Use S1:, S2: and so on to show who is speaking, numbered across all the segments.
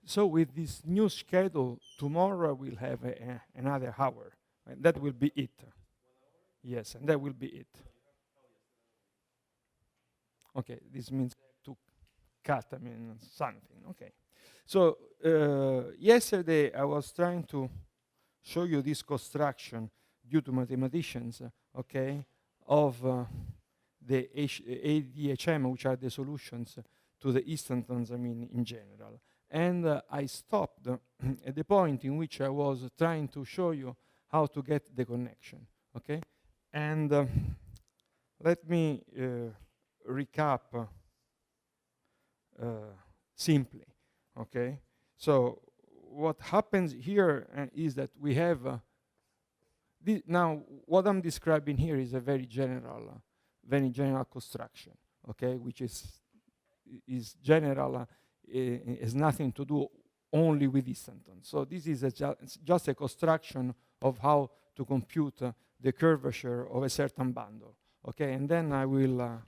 S1: So with this new schedule, tomorrow we'll have another hour. And that will be it. Yes, and that will be it. Okay, this means to cut, something. Okay. So yesterday I was trying to show you this construction due to mathematicians, okay, of the ADHM, which are the solutions to the instantons, in general. And I stopped at the point in which I was trying to show you how to get the connection, okay? And let me recap simply, okay? So what happens here is that we have now what I'm describing here is a very general construction, okay, which is general, has nothing to do only with instantons. So this is just a construction of how to compute the curvature of a certain bundle, okay, and then I will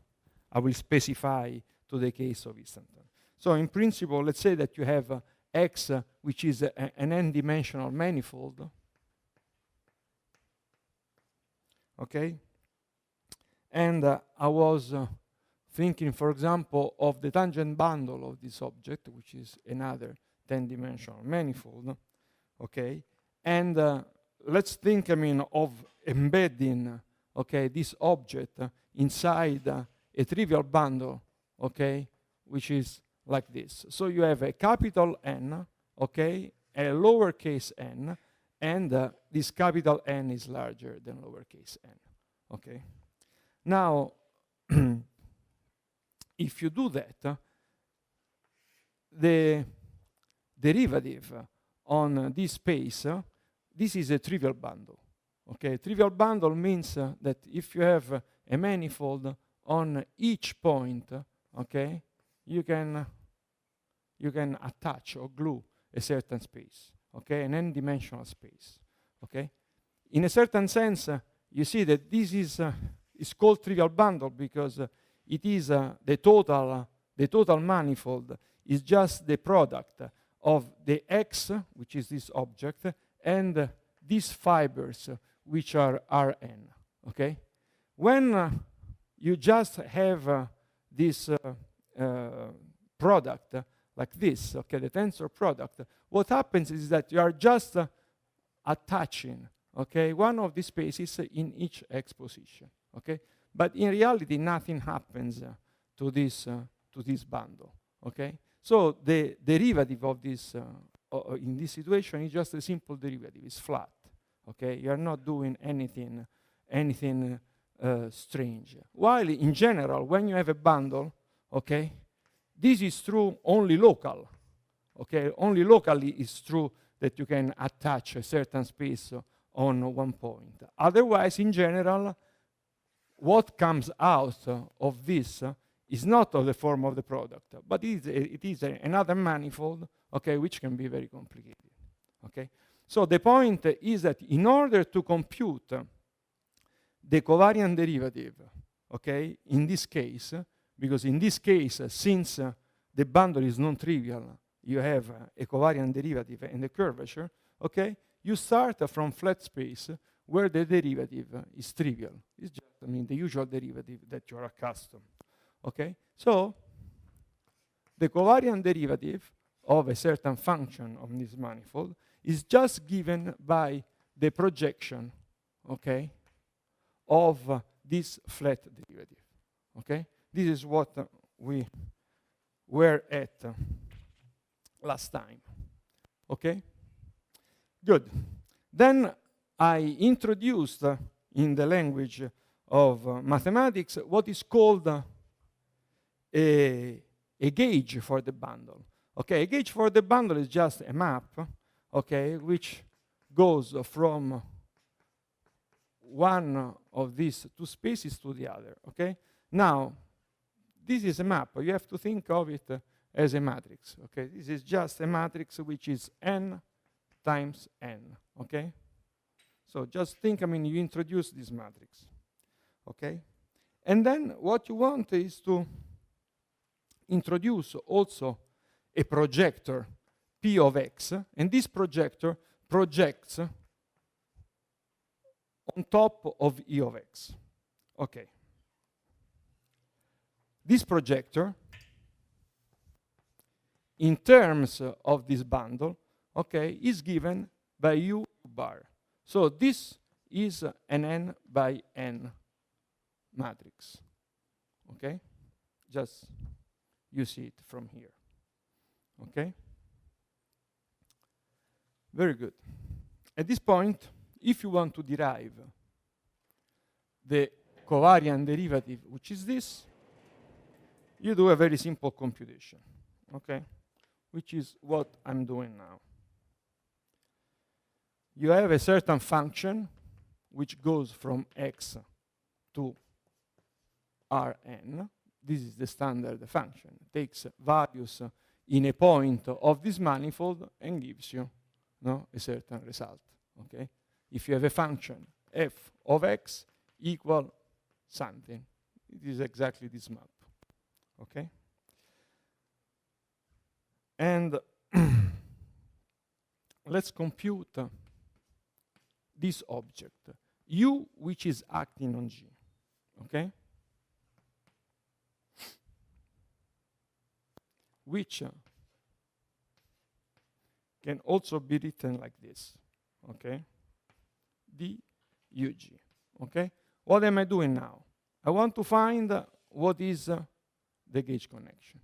S1: specify to the case of instanton. So in principle, let's say that you have X, which is an n-dimensional manifold, okay? And I was thinking, for example, of the tangent bundle of this object, which is another 10-dimensional manifold, okay? And let's think, of embedding, okay, this object inside a trivial bundle, okay, which is like this. So you have a capital N, okay, a lowercase n, and this capital N is larger than lowercase n, okay? Now, if you do that, the derivative on this space, this is a trivial bundle, okay? Trivial bundle means that if you have a manifold on each point, okay, you can attach or glue a certain space, okay, an n-dimensional space, okay? In a certain sense, you see that this is called trivial bundle because it is the total manifold is just the product of the X, which is this object, and these fibers, which are Rn, okay? When you just have this product like this, okay, the tensor product, what happens is that you are just attaching, okay, one of the spaces in each X position, okay? But in reality, nothing happens to this bundle, okay? So the derivative of this, in this situation, is just a simple derivative. It's flat, okay? You are not doing anything strange. While in general, when you have a bundle, okay, this is true only local, okay? Only locally is true that you can attach a certain space on one point. Otherwise, in general, what comes out of this is not of the form of the product, but it is another manifold, okay, which can be very complicated, okay? So the point is that in order to compute the covariant derivative, okay, in this case, because in this case, since the bundle is non-trivial, you have a covariant derivative and a curvature, okay, you start from flat space where the derivative is trivial. It's just, the usual derivative that you are accustomed, okay? So the covariant derivative of a certain function of this manifold is just given by the projection, okay, of this flat derivative, okay? This is what we were at last time, okay? Good. Then I introduced in the language of mathematics what is called a gauge for the bundle. Okay, a gauge for the bundle is just a map, okay, which goes from one of these two spaces to the other, okay? Now, this is a map. You have to think of it as a matrix, okay? This is just a matrix which is n times n, okay? So just think, you introduce this matrix, okay? And then what you want is to introduce also a projector, P of X, and this projector projects on top of E of X. Okay. This projector, in terms of this bundle, okay, is given by U bar. So this is an n by n matrix. Okay? Just you see it from here. Okay? Very good. At this point, if you want to derive the covariant derivative, which is this, you do a very simple computation, okay? Which is what I'm doing now. You have a certain function which goes from x to Rn. This is the standard function. It takes values in a point of this manifold and gives you a certain result, okay? If you have a function f of x equal something, it is exactly this map, okay? And let's compute this object, U, which is acting on G, okay? Which can also be written like this, okay? dUg, okay? What am I doing now? I want to find what is the gauge connection,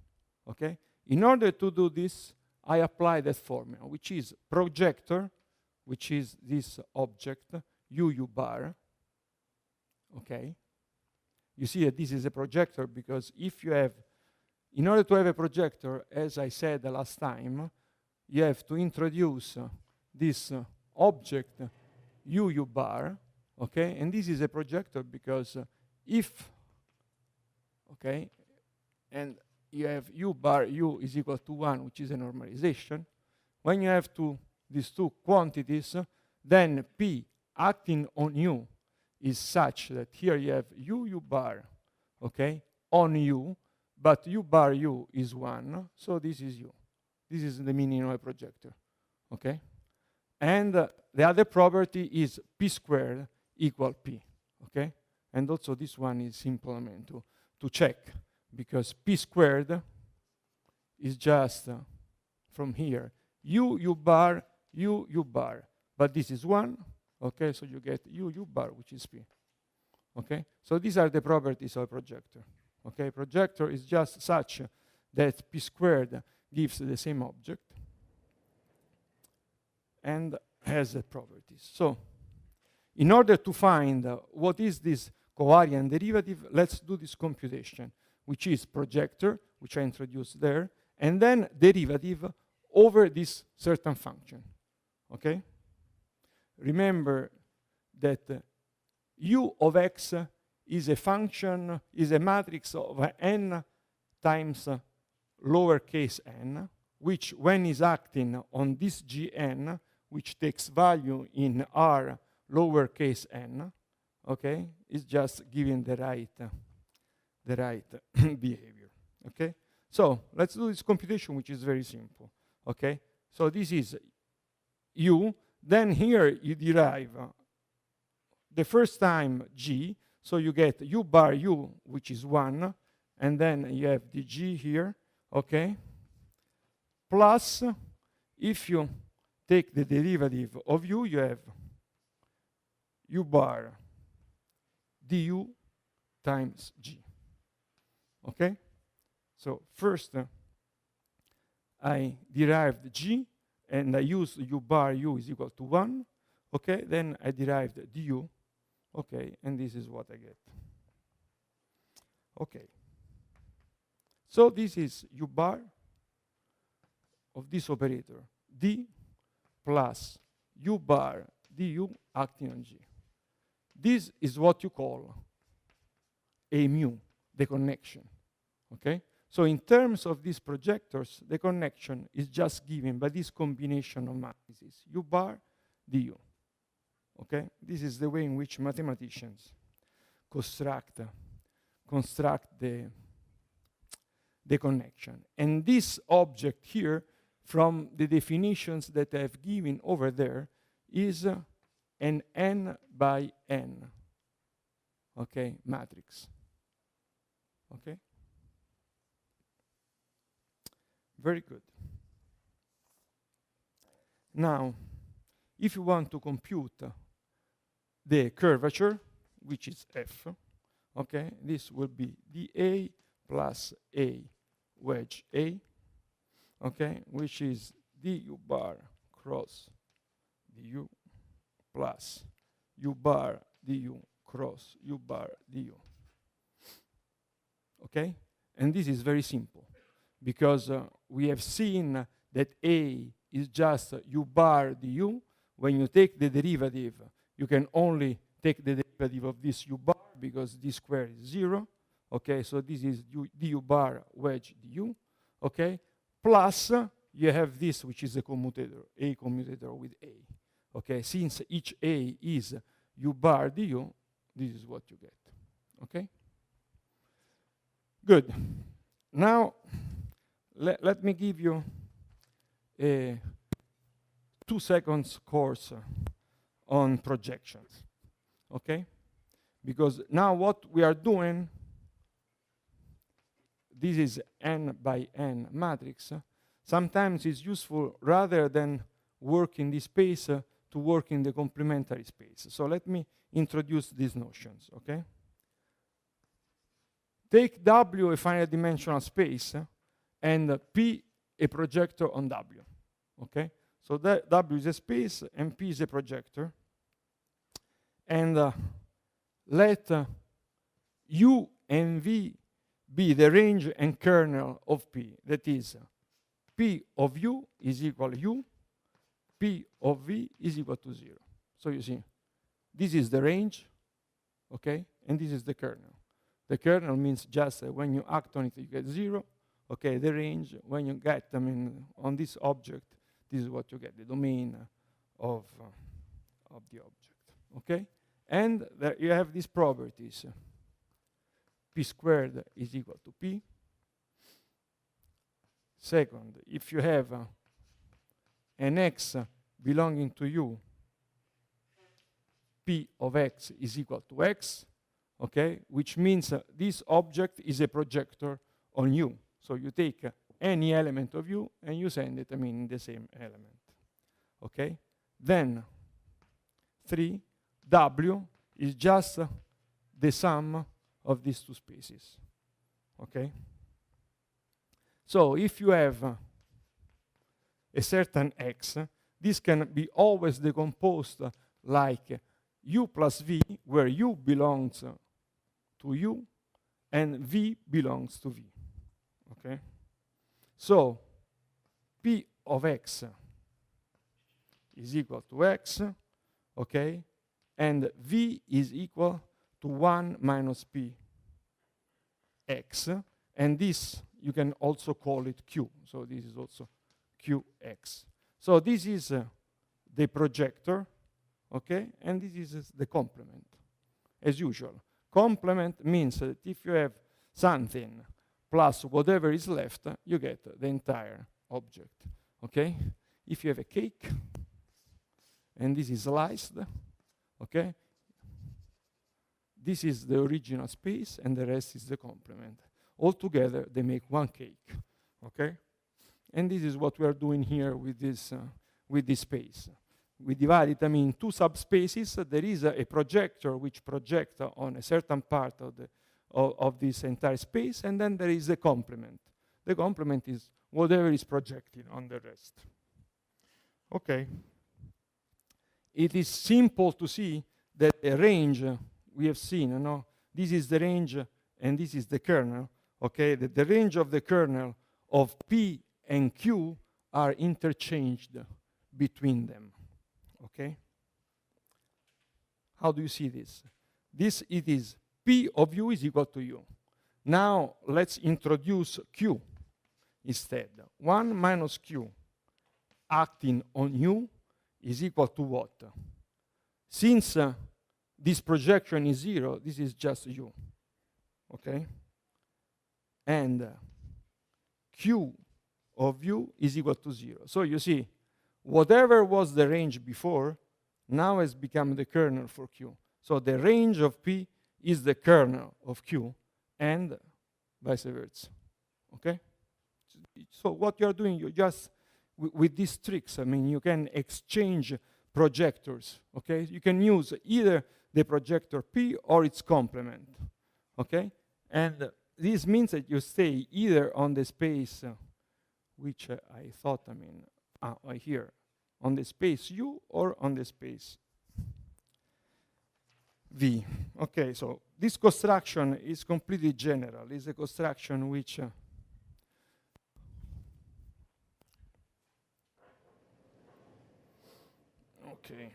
S1: okay? In order to do this, I apply that formula, which is projector, which is this object, UU bar, okay? You see that this is a projector because if you have, in order to have a projector, as I said the last time, you have to introduce this object, UU bar, okay? And this is a projector because if, okay, and you have U bar, U is equal to 1, which is a normalization. When you have these two quantities, then P acting on U is such that here you have UU bar, okay, on U, but U bar U is 1, so this is U. This is the meaning of a projector, okay? And the other property is P squared equal P, okay? And also this one is simple to check, because P squared is just from here, U bar, U bar. But this is 1, okay? So you get U bar, which is P, okay? So these are the properties of a projector, okay? Projector is just such that P squared gives the same object and has the properties. So in order to find what is this covariant derivative, let's do this computation, which is projector, which I introduced there, and then derivative over this certain function, okay? Remember that U of x is a function, is a matrix of n times lowercase n, which when is acting on this Gn, which takes value in R lowercase n, okay, is just giving the right behavior, okay? So let's do this computation, which is very simple, okay? So this is U, then here you derive the first time G, so you get U bar U, which is 1, and then you have the G here, okay? Plus, if you take the derivative of U, you have U bar du times G, okay? So first, I derived G, and I used U bar U is equal to 1, okay? Then I derived du, okay? And this is what I get, okay? So this is U bar of this operator, D plus U bar du acting on G. This is what you call a mu, the connection, okay? So in terms of these projectors, the connection is just given by this combination of matrices, U bar du, okay? This is the way in which mathematicians construct the connection. And this object here from the definitions that I've given over there, is an n by n, okay, matrix. Okay? Very good. Now, if you want to compute the curvature, which is f, okay, this will be dA plus A wedge A, okay, which is du bar cross du plus u bar du cross u bar du. Okay? And this is very simple, because we have seen that A is just u bar du. When you take the derivative, you can only take the derivative of this u bar, because d squared is 0. Okay, so this is du bar wedge du. Okay, plus you have this, which is a commutator, A commutator with A. Okay, since each A is u bar du, this is what you get. Okay? Good. Now, let me give you a 2 seconds course on projections. Okay? Because now what we are doing, this is n by n matrix. Sometimes it's useful, rather than work in this space, to work in the complementary space. So let me introduce these notions, okay? Take W a finite dimensional space, and P a projector on W, okay? So that W is a space, and P is a projector. And let U and V be the range and kernel of P. That is, P of U is equal to U, P of V is equal to 0. So you see, this is the range, okay? And this is the kernel. The kernel means just when you act on it, you get 0. Okay, the range, when you get, on this object, this is what you get, the domain of the object, okay? And there you have these properties. P squared is equal to P. Second, if you have an x belonging to U, P of x is equal to x, okay? Which means this object is a projector on U. So you take any element of U and you send it, in the same element, okay? Then 3, W is just the sum of these two spaces, okay? So if you have a certain x, this can be always decomposed like U plus V, where U belongs to U and V belongs to V, okay? So P of x is equal to x, okay? And V is equal to 1 minus P x, and this you can also call it Q. So this is also Qx. So this is the projector, okay? And this is the complement, as usual. Complement means that if you have something plus whatever is left, you get the entire object, okay? If you have a cake, and this is sliced, okay? This is the original space, and the rest is the complement. Altogether, they make one cake, okay? And this is what we are doing here with this space. We divide it, in two subspaces. There is a projector which projects on a certain part of this entire space, and then there is a complement. The complement is whatever is projected on the rest. Okay. It is simple to see that a range we have seen, this is the range and this is the kernel, okay? That the range of the kernel of P and Q are interchanged between them, okay? How do you see this? It is P of U is equal to U. Now let's introduce Q instead. 1 minus Q acting on U is equal to what? Since this projection is 0, this is just U, okay? And Q of u is equal to 0. So you see, whatever was the range before now has become the kernel for q. So the range of p is the kernel of q, and vice versa. Okay? So what you're doing, you just, with these tricks, I mean, you can exchange projectors. Okay? You can use either the projector p or its complement. Okay? And this means that you stay either on the space, which I thought, I mean, here, on the space u or on the space v. Okay, so this construction is completely general. It's a construction which okay.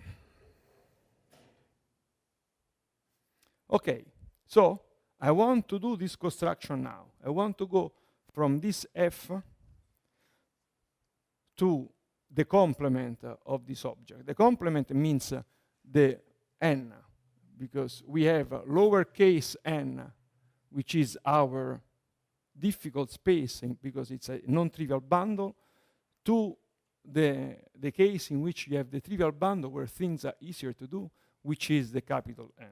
S1: Okay, so I want to do this construction now. I want to go from this f to the complement of this object. The complement means the n, because we have lowercase n, which is our difficult spacing because it's a non-trivial bundle, to the case in which you have the trivial bundle where things are easier to do, which is the capital N.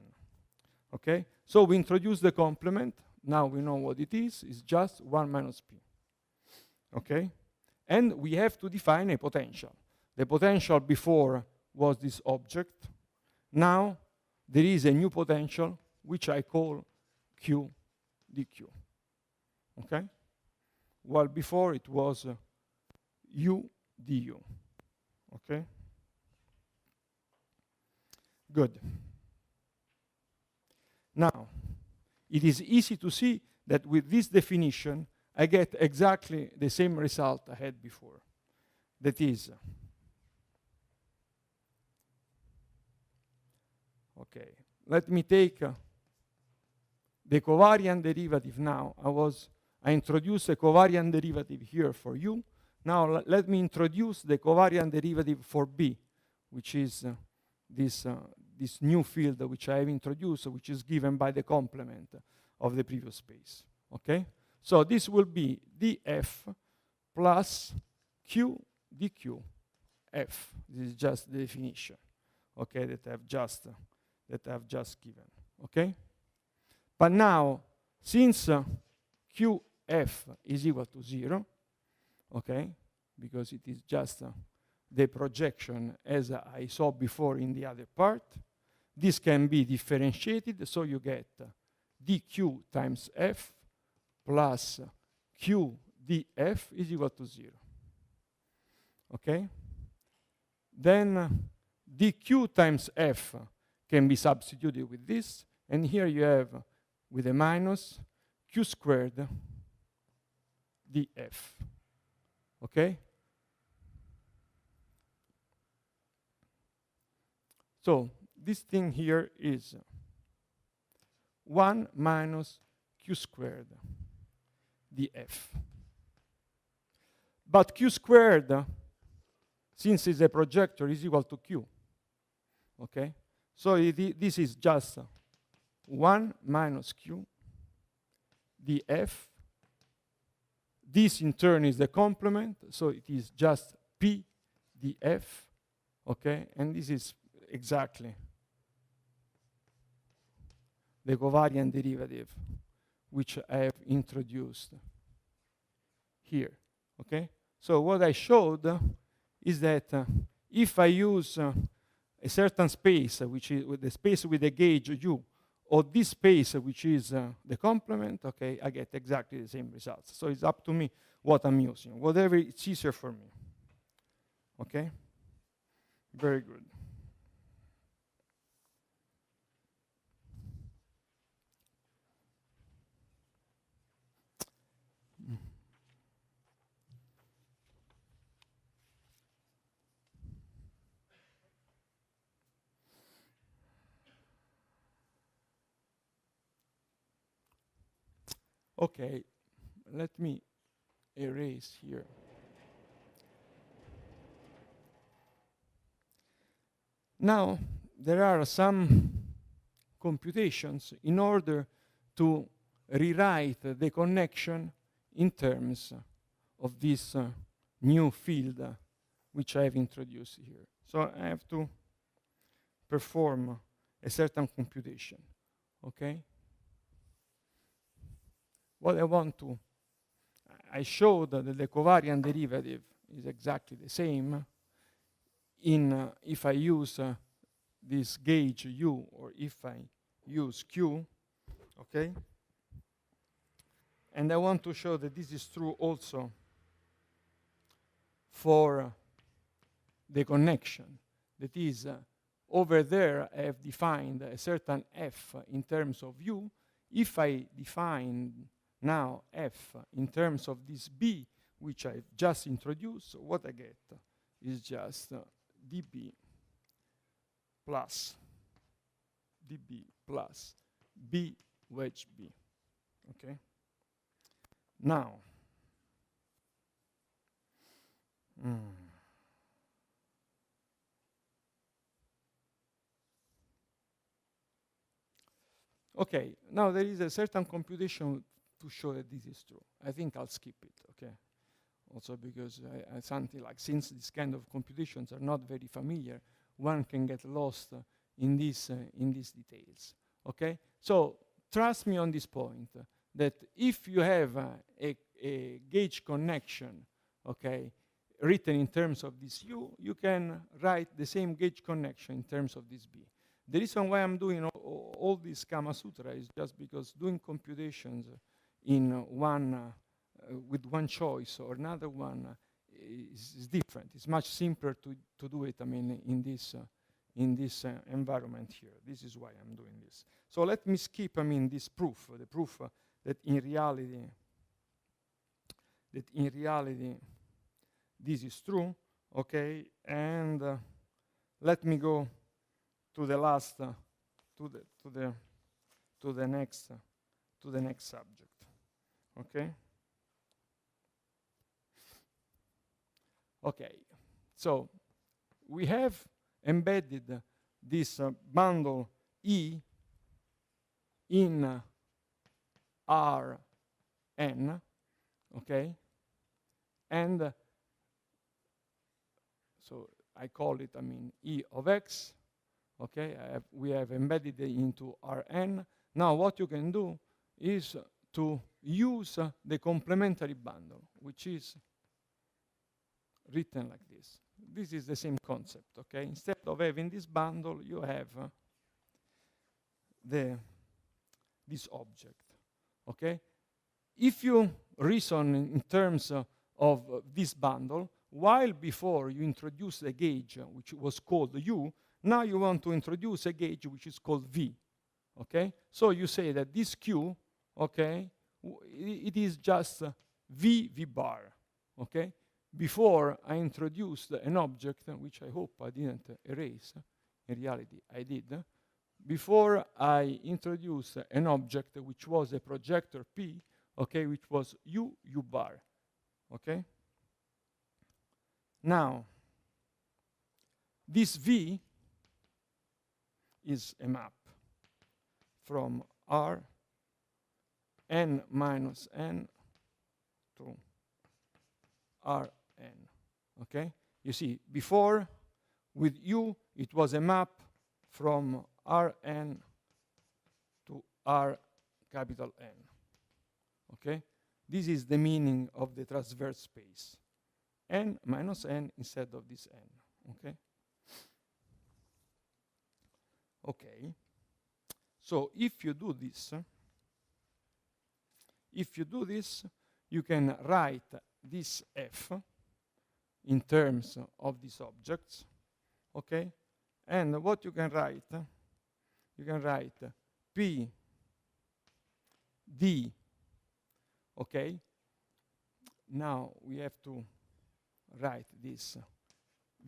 S1: Okay? So we introduce the complement. Now we know what it is. It's just 1 minus p. Okay? And we have to define a potential. The potential before was this object. Now there is a new potential, which I call q dq. Okay? While before it was u du. Okay? Good. Now, it is easy to see that with this definition, I get exactly the same result I had before. That is, okay, let me take the covariant derivative now. I introduced a covariant derivative here for u. Now let me introduce the covariant derivative for b, which is this new field which I have introduced, which is given by the complement of the previous space. Okay? So this will be df plus q dq f. This is just the definition, okay, that I've just given. Okay? But now, since qf is equal to 0, okay, because it is just the projection as I saw before in the other part, this can be differentiated, so you get dq times f plus q df is equal to 0. Okay? Then dq times f can be substituted with this, and here you have, with a minus, q squared df. Okay? So this thing here is 1 minus q squared df. But q squared, since it's a projector, is equal to q. Okay? So this is just 1 minus q df. This in turn is the complement, so it is just p df. Okay? And this is exactly the covariant derivative which I have introduced here. Okay? So what I showed is that if I use a certain space, which is with the space with the gauge u, or this space which is the complement, okay, I get exactly the same results. So it's up to me what I'm using, whatever it's easier for me. Okay? Very good. Okay, let me erase here. Now, there are some computations in order to rewrite the connection in terms of this new field which I have introduced here. So I have to perform a certain computation, okay? What I want to, I showed that the covariant derivative is exactly the same in if I use this gauge U or if I use Q, okay? And I want to show that this is true also for the connection. That is, over there I have defined a certain F in terms of U. If I define now F in terms of this B, which I've just introduced, what I get is just dB plus B wedge B, okay? Now, okay, now there is a certain computation to show that this is true. I think I'll skip it, okay? Also because something like, since this kind of computations are not very familiar, one can get lost in these details, okay? So trust me on this point, that if you have a gauge connection, okay, written in terms of this U, you can write the same gauge connection in terms of this B. The reason why I'm doing all this Kama Sutra is just because doing computations in one with one choice or another one is different. It's much simpler to do it, I mean, in this environment here. This is why I'm doing this. So let me skip, I mean, this proof, the proof that in reality this is true, okay? And let me go to the last, to the next subject, okay? Okay, so we have embedded this bundle E in Rn, okay? And so I call it, I mean, E of x, okay? We have embedded it into Rn. Now what you can do is to use the complementary bundle, which is written like this. This is the same concept, okay? Instead of having this bundle, you have this object, okay? If you reason in terms of this bundle, while before you introduced a gauge which was called U, now you want to introduce a gauge which is called V, okay? So you say that this Q, okay, it is just V bar, okay? Before I introduced an object, which I hope I didn't erase, in reality I did, before I introduced an object which was a projector P, okay, which was U bar, okay? Now, this V is a map from R n minus n to Rn, okay? You see, before with U, it was a map from Rn to R capital N, okay? This is the meaning of the transverse space. N minus n instead of this n, okay? Okay, so if you do this, you can write this F in terms of these objects, okay? And what you can write P D, okay? Now we have to write this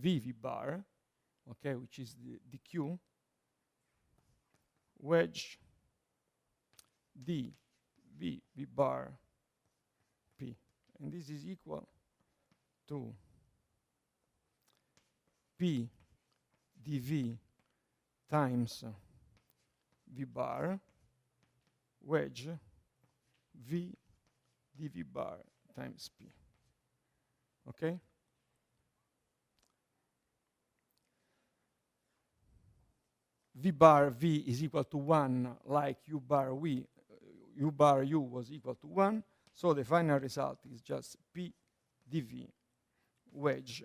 S1: V bar, okay, which is the Q, wedge D V bar P, and this is equal to P dV times V bar wedge V dV bar times P, Okay? V bar V is equal to 1, like U bar U was equal to 1. So the final result is just P dV wedge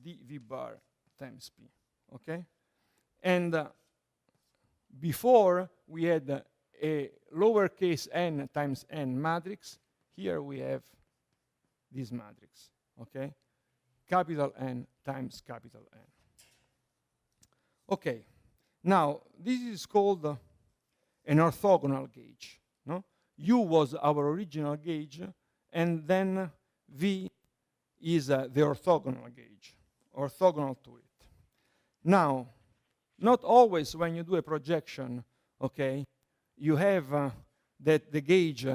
S1: dV bar times P. Okay? And before we had a lowercase n times n matrix. Here we have this matrix. Okay? Capital N times capital N. Okay. Now, this is called an orthogonal gauge. No? U was our original gauge, and then V is the orthogonal gauge, orthogonal to it. Now, not always when you do a projection, okay, you have that the gauge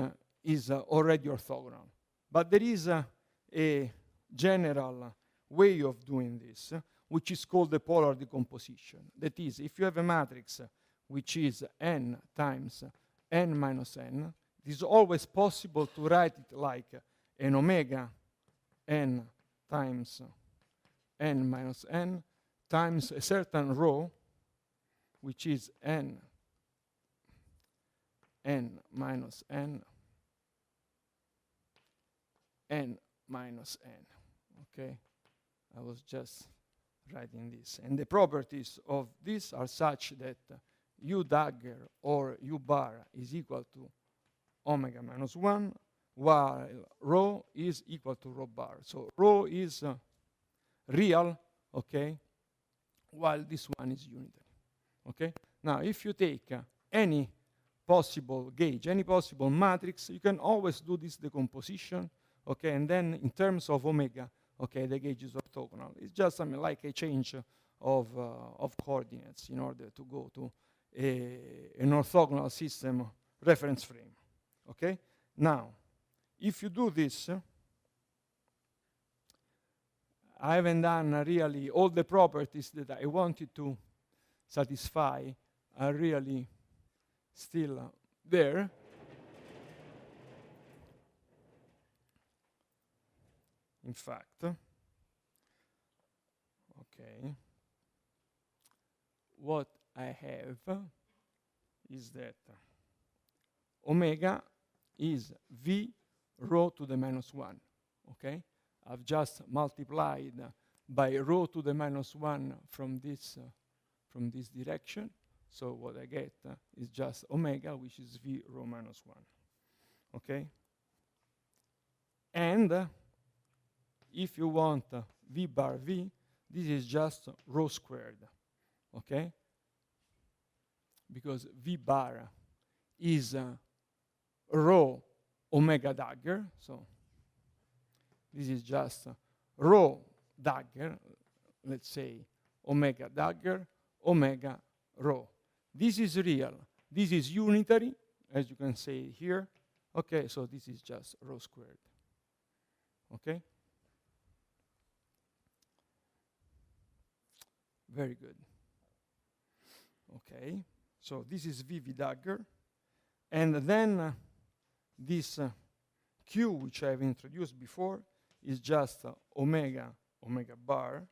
S1: is already orthogonal. But there is a general way of doing this, which is called the polar decomposition. That is, if you have a matrix which is n times n minus n, it is always possible to write it like an omega n times n minus n times a certain rho, which is n minus n minus n. Okay? I was just writing this. And the properties of this are such that U dagger or U bar is equal to omega minus 1, while rho is equal to rho bar. So rho is real, okay, while this one is unitary. Okay? Now, if you take any possible gauge, any possible matrix, you can always do this decomposition, okay, and then in terms of omega, okay, the gauge is orthogonal. It's just something like a change of coordinates in order to go to an orthogonal system reference frame. Okay? Now, if you do this, I haven't done really all the properties that I wanted to satisfy are really still there. In fact, okay, what I have is that omega is V rho to the minus 1, okay? I've just multiplied by rho to the minus 1 from this direction. So what I get is just omega, which is V rho minus 1, okay? And if you want V bar V, this is just rho squared, okay? Because V bar is rho omega dagger, so this is just rho dagger, let's say omega dagger, omega rho. This is real. This is unitary, as you can see here. Okay, so this is just rho squared, okay? Very good. Okay, so this is V dagger. And then this Q, which I've introduced before, is just omega bar,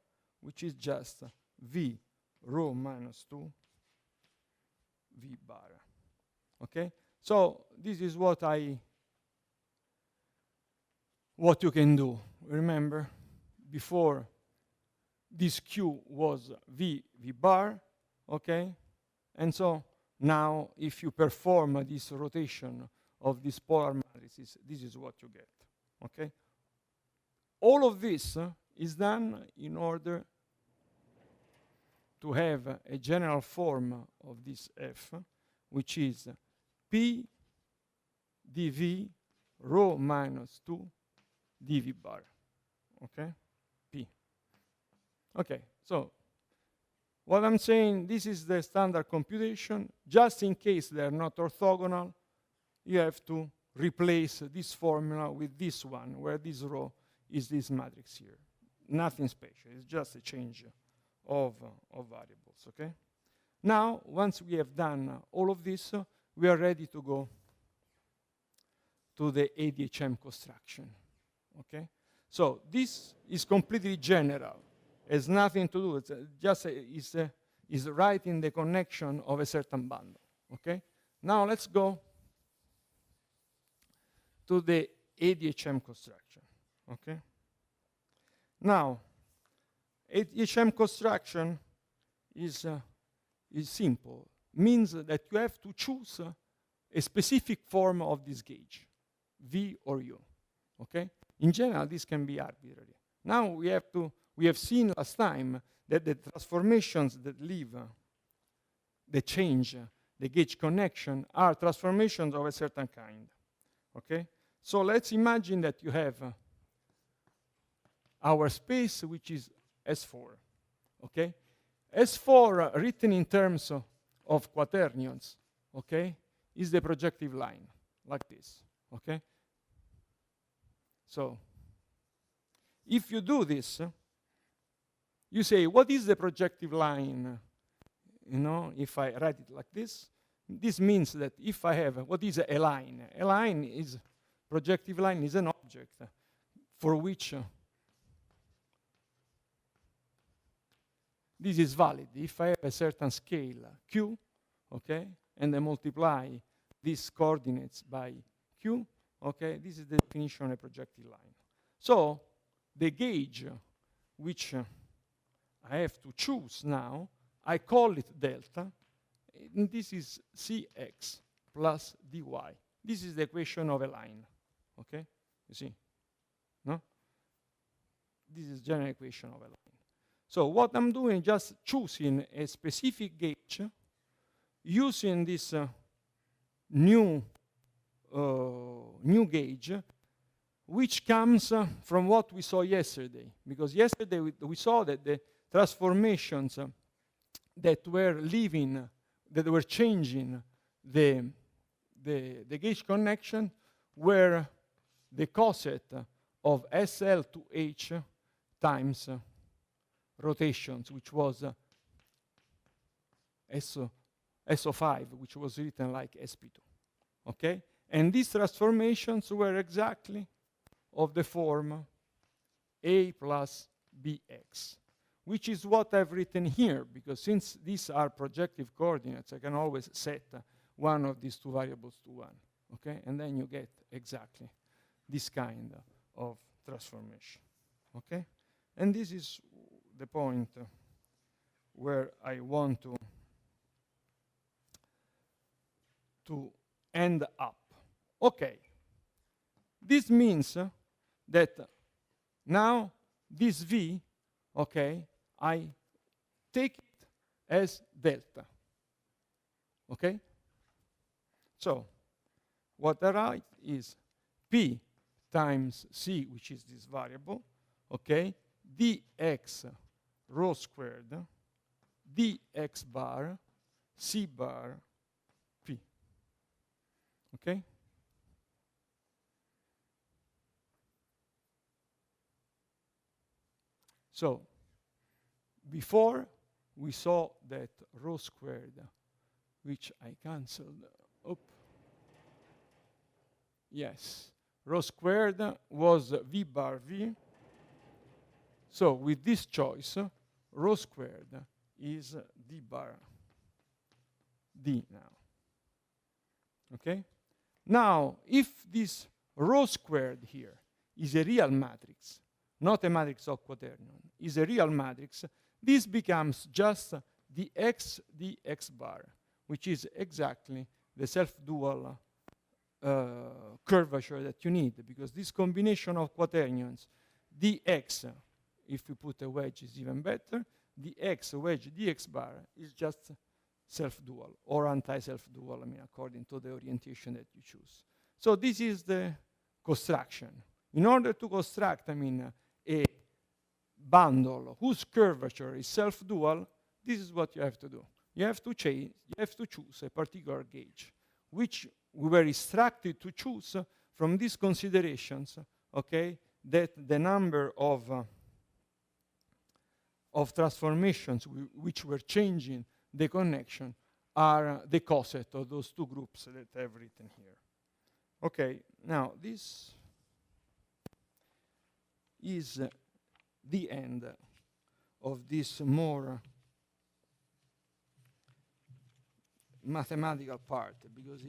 S1: which is just V rho minus 2 V bar. Okay? So this is what you can do. Remember, before this Q was V bar, okay? And so now if you perform this rotation of this polar matrices, this is what you get, okay? All of this is done in order to have a general form of this F, which is P dV rho minus 2 dV bar, okay? P. Okay, so what I'm saying, this is the standard computation. Just in case they're not orthogonal, you have to replace this formula with this one, where this rho is this matrix here. Nothing special, it's just a change of variables, okay? Now, once we have done all of this, we are ready to go to the ADHM construction, okay? So this is completely general. Has nothing to do. It's just is writing the connection of a certain bundle. Okay. Now let's go to the ADHM construction. Okay. Now, ADHM construction is simple. Means that you have to choose a specific form of this gauge, V or U. Okay. In general, this can be arbitrary. Now we have seen last time that the transformations that leave, that change the gauge connection are transformations of a certain kind. Okay? So let's imagine that you have our space, which is S4. Okay? S4 written in terms of quaternions, okay, is the projective line, like this. Okay? So if you do this, you say, what is the projective line? You know, if I write it like this means that if I have, what is a line? A line is, projective line is an object for which this is valid. If I have a certain scale, Q, okay, and I multiply these coordinates by Q, okay, this is the definition of a projective line. So the gauge which I have to choose now, I call it delta, and this is Cx plus dy. This is the equation of a line. Okay? You see? No? This is general equation of a line. So what I'm doing, just choosing a specific gauge, using this new gauge, which comes from what we saw yesterday. Because yesterday we saw that the transformations that were leaving, that were changing the gauge connection were the coset of SL to H times rotations, which was SO5, which was written like SP2. Okay? And these transformations were exactly of the form A plus BX, which is what I've written here, because since these are projective coordinates, I can always set one of these two variables to 1. Okay? And then you get exactly this kind of transformation. Okay? And this is the point where I want to end up. Okay. This means that now this V, okay, I take it as delta. Okay? So what I write is P times C, which is this variable, okay, dx rho squared, dx bar, C bar, P. Okay? So before we saw that rho squared, which I cancelled. Yes, rho squared was V bar V. So with this choice, rho squared is D bar D now. Okay? Now, if this rho squared here is a real matrix, not a matrix of quaternion, is a real matrix, this becomes just the x dx bar, which is exactly the self-dual curvature that you need, because this combination of quaternions, dx, if we put a wedge, is even better, dx wedge dx bar is just self-dual or anti-self-dual, I mean, according to the orientation that you choose. So this is the construction. In order to construct, I mean, a bundle whose curvature is self-dual, this is what you have to do. You have to choose a particular gauge, which we were instructed to choose from these considerations, okay, that the number of transformations which were changing the connection are the coset of those two groups that I've written here. Okay, now this is the end of this more mathematical part, because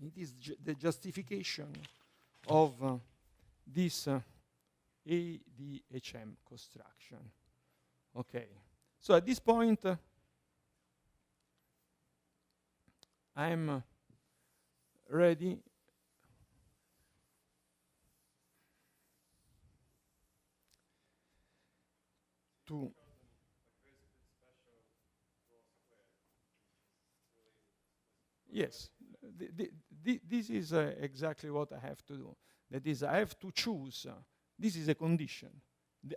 S1: it is the justification of this ADHM construction. Okay, so at this point, I'm ready to yes, this is exactly what I have to do. That is, I have to choose. This is a condition.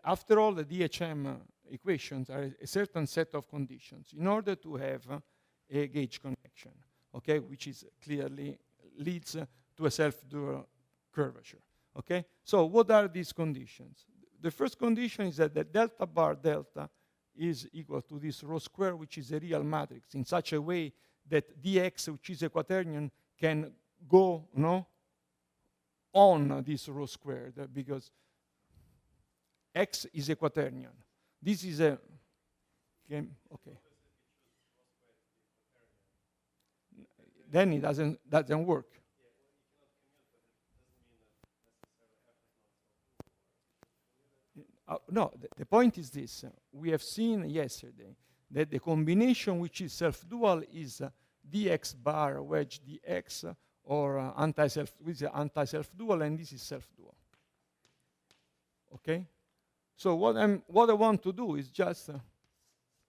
S1: After all, the DHM equations are a certain set of conditions in order to have a gauge connection, okay, which is clearly leads to a self-dual curvature. Okay, so what are these conditions? The first condition is that the delta bar delta is equal to this rho square, which is a real matrix, in such a way that dx, which is a quaternion, can go on this rho squared, because x is a quaternion. This is a okay. Then it doesn't work. No, the point is this. We have seen yesterday that the combination which is self-dual is dx bar wedge dx, or anti-self-dual, and this is self-dual. Okay? So what I want to do is just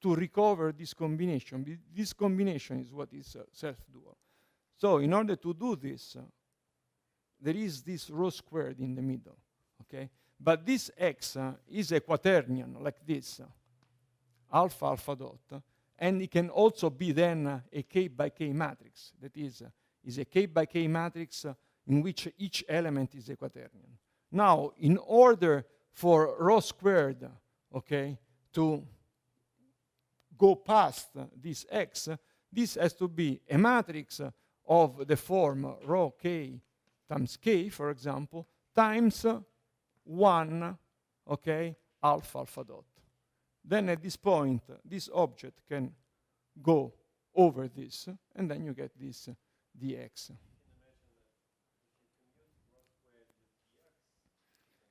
S1: to recover this combination. This combination is what is self-dual. So in order to do this, there is this rho squared in the middle. Okay? But this x is a quaternion like this, alpha alpha dot, and it can also be then a k by k matrix. That is a k by k matrix in which each element is a quaternion. Now, in order for rho squared, okay, to go past this x, this has to be a matrix of the form rho k times k, for example, times 1, okay, alpha alpha dot. Then at this point, this object can go over this, and then you get this dx.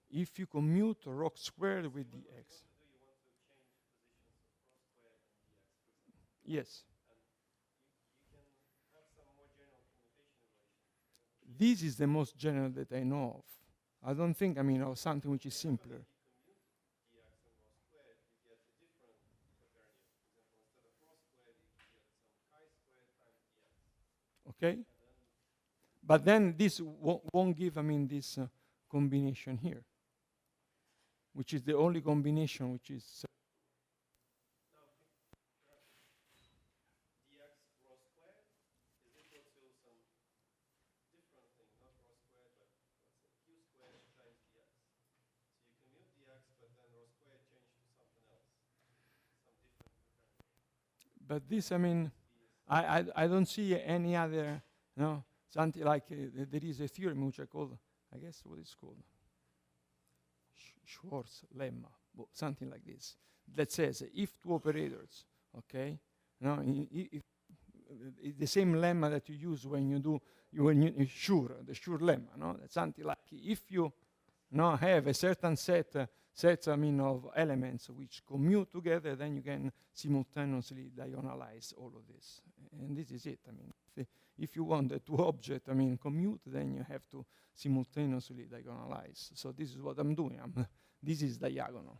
S1: If you commute rho squared with dx. Yes. This is the most general that I know of. I don't think, of something which is simpler. Okay? But then this won't give, this combination here, which is the only combination which is... But this, I don't see any other, something like there is a theorem which I call, I guess what it's called, Schwarz lemma, something like this, that says if two operators, okay, it's the same lemma that you use when you the Schur lemma, that's something like if you have a certain set of elements which commute together, then you can simultaneously diagonalize all of this. And this is it. If you want the two objects, commute, then you have to simultaneously diagonalize. So this is what I'm doing. This is diagonal.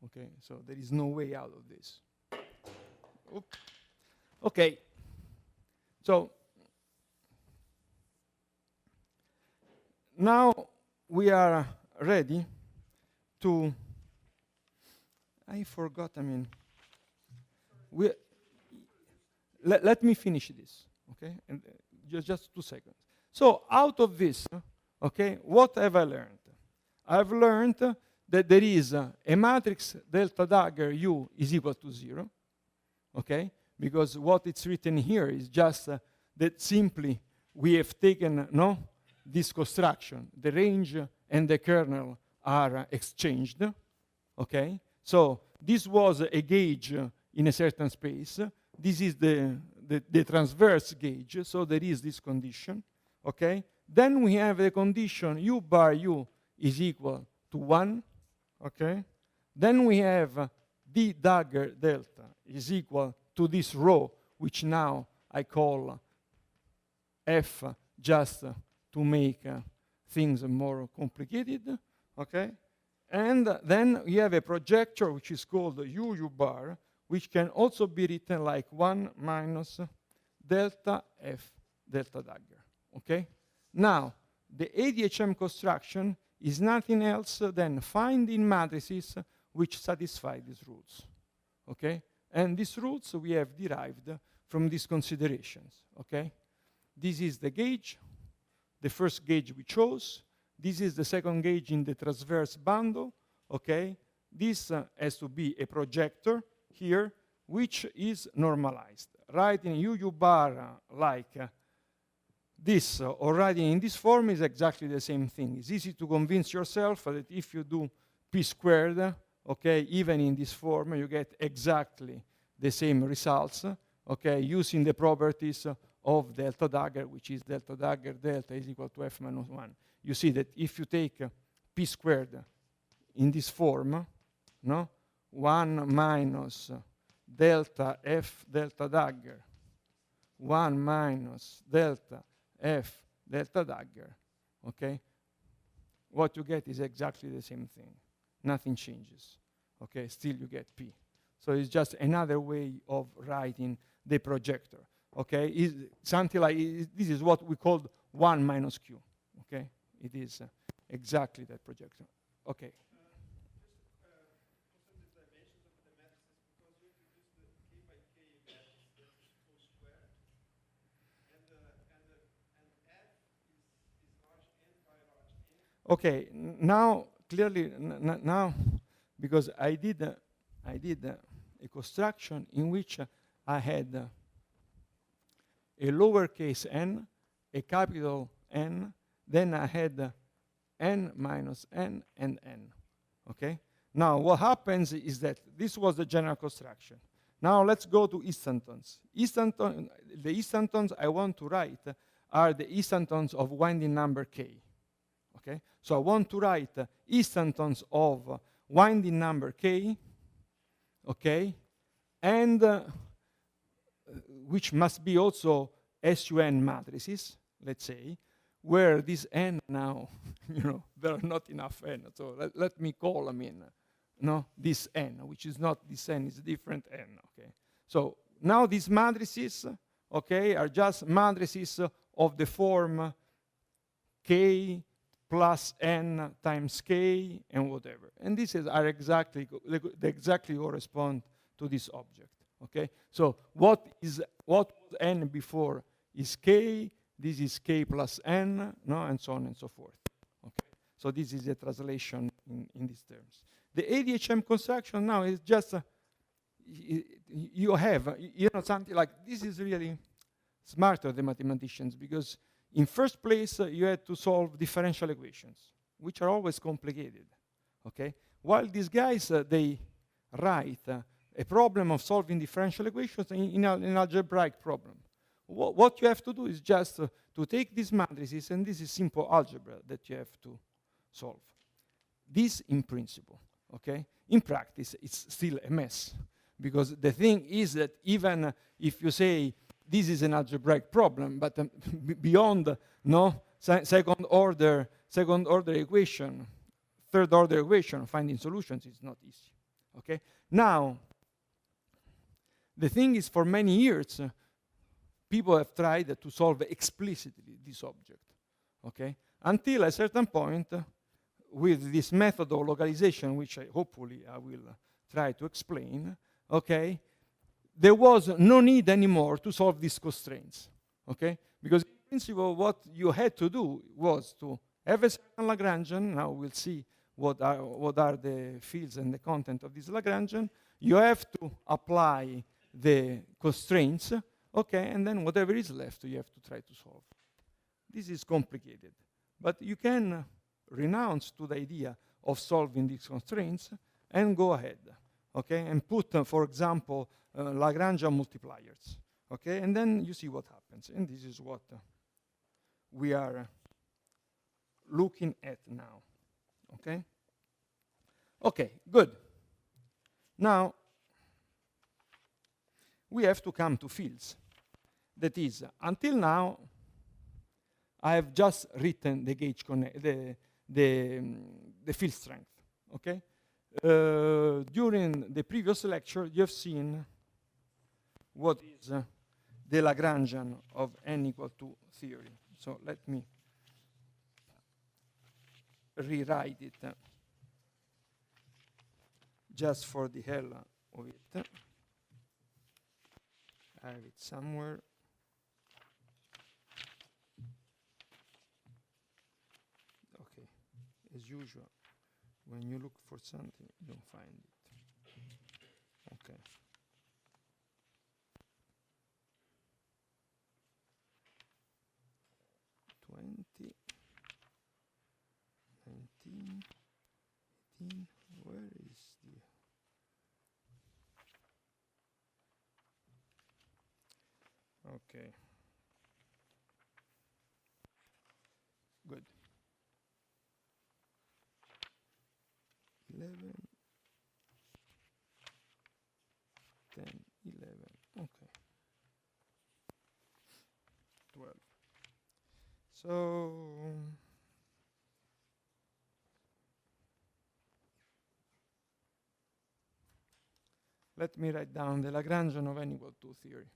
S1: Okay, so there is no way out of this. Okay, so now we are ready to, I forgot, let me finish this, okay? And just 2 seconds. So out of this, okay, what have I learned? I've learned that there is a matrix delta dagger U is equal to 0, okay? Because what it's written here is just that simply we have taken, this construction, the range and the kernel are exchanged, okay? So this was a gauge in a certain space. This is the transverse gauge, so there is this condition, okay? Then we have the condition u bar u is equal to 1, okay? Then we have d dagger delta is equal to this rho, which now I call f, just to make things more complicated, okay? And then we have a projector which is called u bar, which can also be written like 1 minus delta f delta dagger, okay? Now, the ADHM construction is nothing else than finding matrices which satisfy these rules, okay? And these rules we have derived from these considerations, okay? This is the gauge, the first gauge we chose. This is the second gauge in the transverse bundle, okay? This has to be a projector here, which is normalized. Writing u bar like this or writing in this form is exactly the same thing. It's easy to convince yourself that if you do p squared, okay, even in this form, you get exactly the same results, okay, using the properties of delta dagger, which is delta dagger delta is equal to f minus 1. You see that if you take p squared in this form, no, 1 minus delta f delta dagger, 1 minus delta f delta dagger, okay, what you get is exactly the same thing. Nothing changes, okay, still you get p. So it's just another way of writing the projector, okay? It's something like, this is what we call 1 minus q, okay? It is exactly that projector, okay. Okay, now clearly now, because I did a construction in which I had a lowercase n, a capital N, then I had n minus n and n. Okay. Now what happens is that this was the general construction. Now let's go to instantons. The instantons I want to write are the instantons of winding number k. Okay, so I want to write instantons of winding number k, okay, and which must be also SUN matrices, let's say, where this n now, you know, there are not enough n, so let me call them in, no, this n, which is not this n, is a different n, okay. So now these matrices, okay, are just matrices of the form k plus n times k and whatever. And these are exactly, they exactly correspond to this object, okay? So what was n before is k, this is k plus n, no, and so on and so forth, okay? So this is a translation in these terms. The ADHM construction now is just, you have, you know, something like, this is really smarter than mathematicians, because in first place, you had to solve differential equations, which are always complicated, okay? While these guys, they write a problem of solving differential equations in an algebraic problem. What you have to do is just to take these matrices, and this is simple algebra that you have to solve. This in principle, okay? In practice, it's still a mess, because the thing is that even if you say, this is an algebraic problem, but beyond, no, second order equation, third order equation, finding solutions is not easy, okay? Now, the thing is, for many years, people have tried to solve explicitly this object, okay? Until a certain point, with this method of localization, which hopefully I will try to explain, okay, there was no need anymore to solve these constraints, okay? Because in principle, what you had to do was to have a certain Lagrangian. Now we'll see what are the fields and the content of this Lagrangian. You have to apply the constraints, okay? And then whatever is left, you have to try to solve. This is complicated, but you can renounce to the idea of solving these constraints and go ahead, okay? And put, for example, Lagrangian multipliers, okay? And then you see what happens. And this is what we are looking at now, okay? Okay, good. Now, we have to come to fields. That is, until now, I have just written the gauge the field strength, okay? During the previous lecture, you have seen what is the Lagrangian of n equal to theory. So let me rewrite it just for the hell of it. I have it somewhere. Okay, as usual, when you look for something, you don't find it. Okay. $20, $19, $18. Where is the? Okay. Good. 11, 10, 11. Okay. 12. So let me write down the Lagrangian of n equal to theory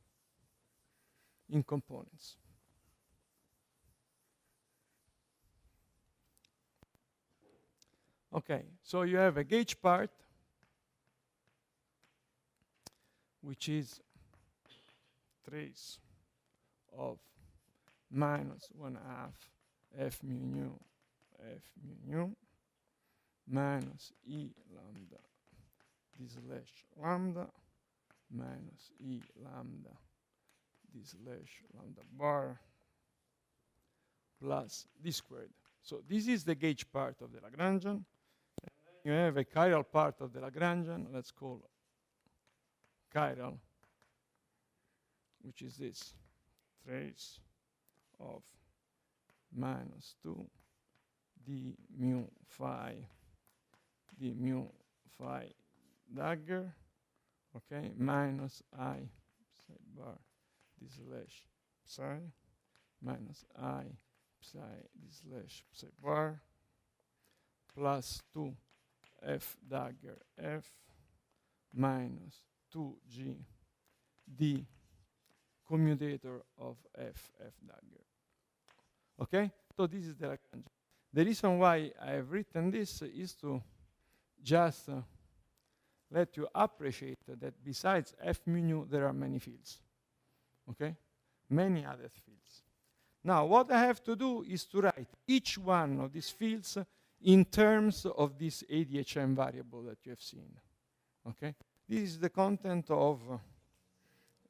S1: in components. Okay, so you have a gauge part, which is trace of minus 1/2 f mu nu minus e lambda d slash lambda minus e lambda d slash lambda bar plus d squared. So this is the gauge part of the Lagrangian. And then you have a chiral part of the Lagrangian. Let's call chiral, which is this trace of minus 2 d mu phi dagger, okay, minus I psi bar d slash psi minus I psi d slash psi bar plus 2 f dagger f minus 2g d commutator of f dagger. Okay, so this is the Lagrangian. The reason why I have written this is to just let you appreciate that besides f mu nu there are many fields. Okay, many other fields. Now what I have to do is to write each one of these fields in terms of this ADHM variable that you have seen. Okay, this is the content of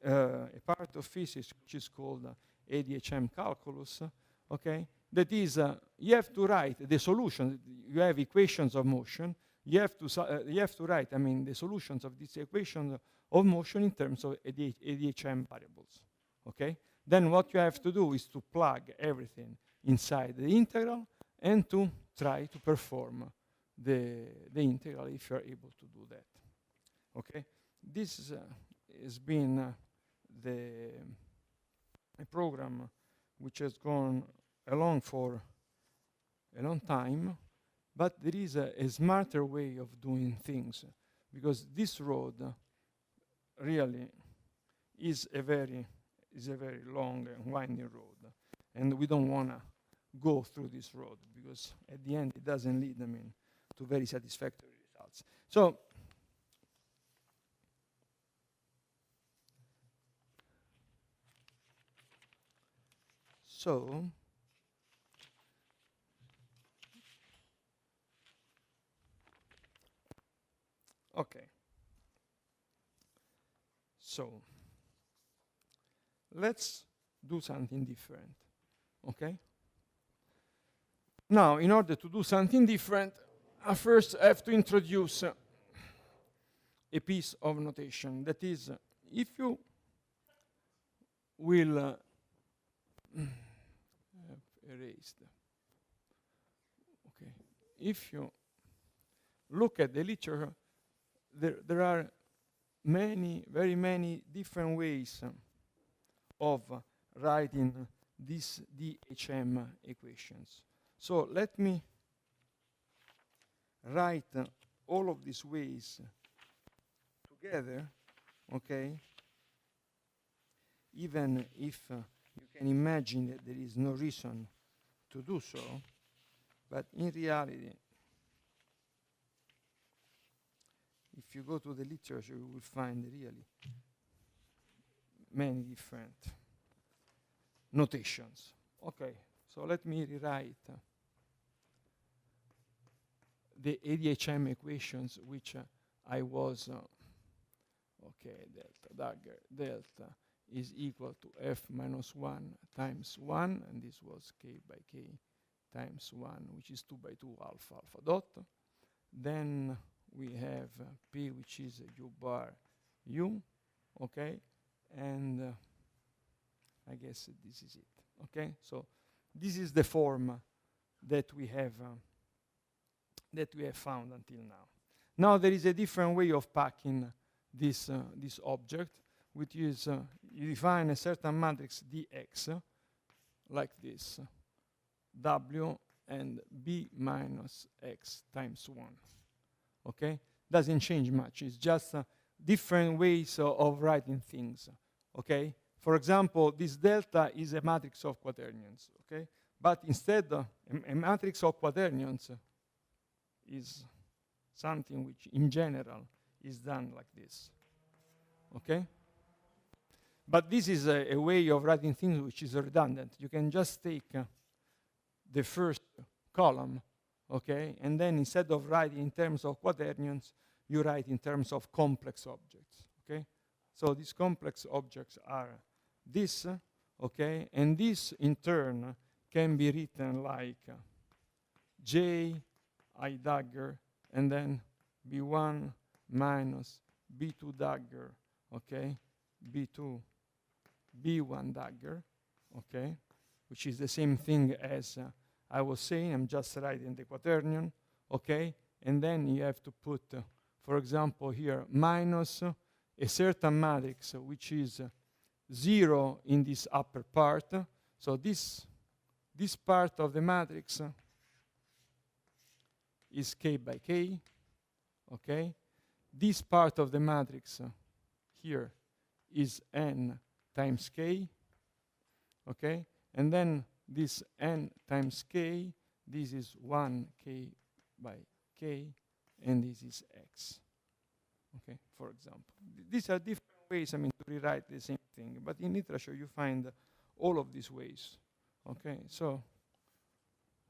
S1: a part of physics which is called ADHM calculus. Okay, that is, you have to write the solution. You have equations of motion. You have to write, I mean, the solutions of these equations of motion in terms of ADHM variables. Okay, then what you have to do is to plug everything inside the integral and to try to perform the integral if you are able to do that. Okay, this has been a program which has gone along for a long time, but there is a smarter way of doing things, because this road really is a very long and winding road, and we don't want to go through this road because at the end it doesn't lead, I mean, to very satisfactory results. So okay. So let's do something different. Okay? Now, in order to do something different, first I have to introduce a piece of notation. That is, if you will erased. Okay, if you look at the literature, there are very many different ways of writing these DHM equations. So let me write all of these ways together, okay? Even if you can imagine that there is no reason to do so, but in reality, if you go to the literature, you will find really many different notations. Okay, so let me rewrite the ADHM equations, which I was, okay, delta is equal to f minus 1 times 1, and this was k by k times 1, which is 2 by 2 alpha dot. Then we have p, which is u bar u, okay, and I guess this is it, okay? So this is the form that we have found until now. Now there is a different way of packing this object, which is you define a certain matrix dx like this, w and b minus x times 1. Okay, doesn't change much. It's just different ways of writing things. Okay, for example, this delta is a matrix of quaternions. Okay, but instead a matrix of quaternions is something which in general is done like this. Okay, but this is a way of writing things which is redundant. You can just take the first column, okay, and then instead of writing in terms of quaternions, you write in terms of complex objects. Okay, so these complex objects are this, okay, and this in turn can be written like j I dagger and then b1 minus b2 dagger, okay, b2 b1 dagger, okay, which is the same thing as I was saying. I'm just writing the quaternion, okay, and then you have to put, for example, here minus a certain matrix which is 0 in this upper part. So this part of the matrix is k by k, okay. This part of the matrix here is n times k, okay, and then this n times k, this is 1k by k, and this is x, okay, for example. These are different ways, I mean, to rewrite the same thing, but in literature you find all of these ways, okay. So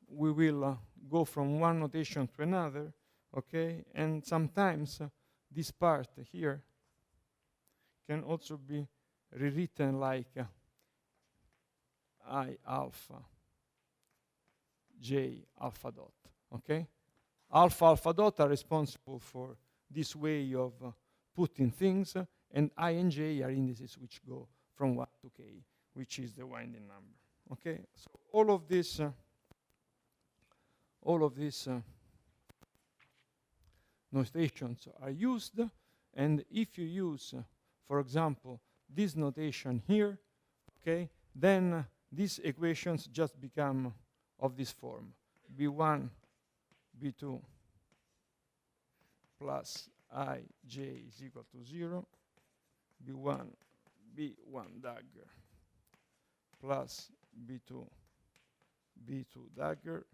S1: we will go from one notation to another, okay, and sometimes this part here can also be rewritten like I alpha j alpha dot, okay. Alpha dot are responsible for this way of putting things, and I and j are indices which go from 1 to k, which is the winding number, okay. So all of these notations are used, and if you use, for example, this notation here, okay, then these equations just become of this form: b1, b2 plus ij is equal to 0, b1 dagger plus b2 dagger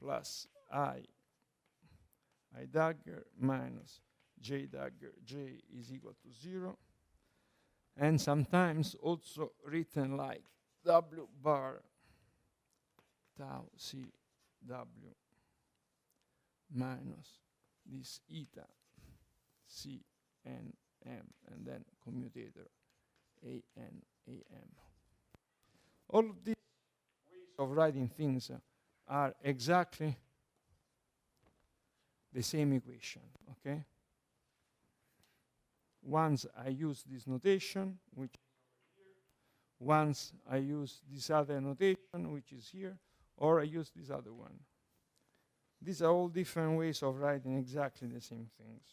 S1: plus I dagger minus j dagger, j is equal to 0, and sometimes also written like w bar tau c w minus this eta c n m, and then commutator a n a m. All of these ways of writing things are exactly the same equation, okay? Once I use this notation, which once I use this other notation, which is here, or I use this other one. These are all different ways of writing exactly the same things.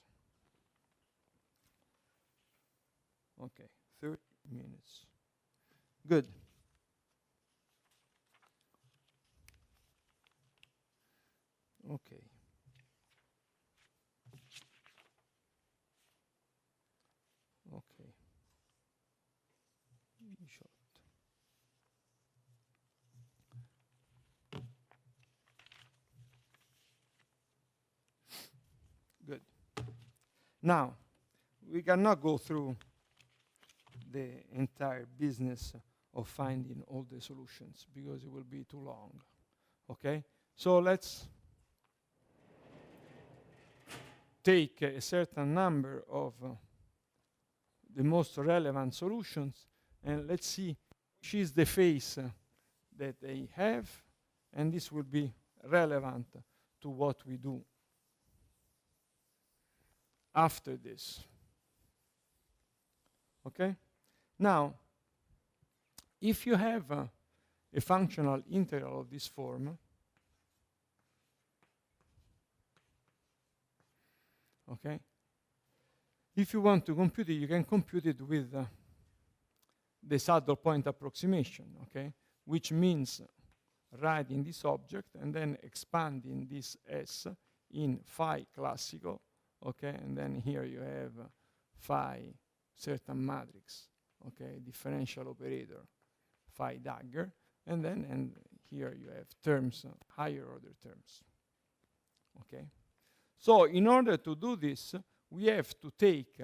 S1: Okay, 30 minutes. Good. Okay. Okay. Short. Good. Now, we cannot go through the entire business of finding all the solutions because it will be too long. Okay? So let's take a certain number of the most relevant solutions and let's see which is the phase that they have, and this will be relevant to what we do after this. Okay? Now, if you have a functional integral of this form, okay, if you want to compute it, you can compute it with the saddle point approximation, okay, which means writing this object and then expanding this S in phi classical, okay, and then here you have phi certain matrix, okay, differential operator, phi dagger, and then here you have terms, higher order terms, okay. So in order to do this, we have to take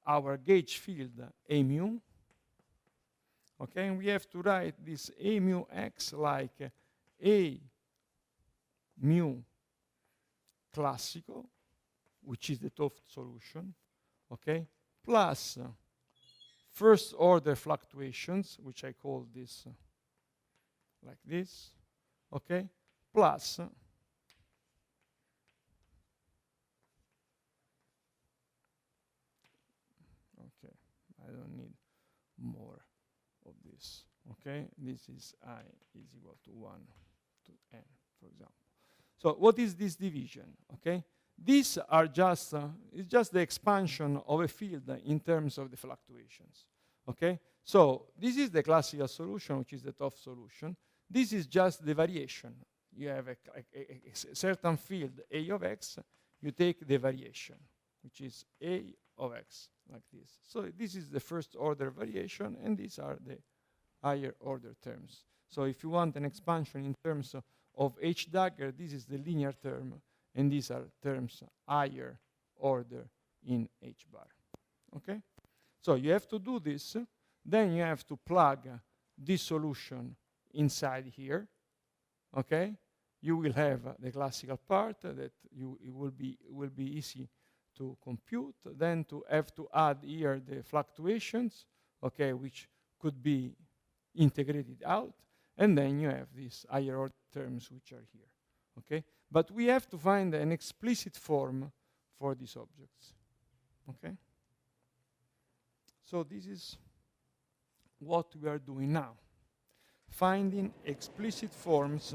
S1: our gauge field A mu, okay, and we have to write this A mu x like A mu classical, which is the top solution, okay, plus first order fluctuations, which I call this like this, okay, plus okay, I don't need more of this, okay, this is I is equal to 1 to n, for example. So what is this division, okay? These are just, it's just the expansion of a field in terms of the fluctuations, okay? So this is the classical solution, which is the top solution. This is just the variation. You have a certain field, A of x, you take the variation, which is A of x, like this. So this is the first order variation, and these are the higher order terms. So if you want an expansion in terms of h dagger, this is the linear term, and these are terms higher order in h bar. Okay? So you have to do this, then you have to plug this solution inside here. Okay? You will have the classical part that it will be easy to compute. Then to have to add here the fluctuations, okay, which could be integrated out, and then you have these higher order terms which are here. Okay? But we have to find an explicit form for these objects. Okay? So this is what we are doing now. Finding explicit forms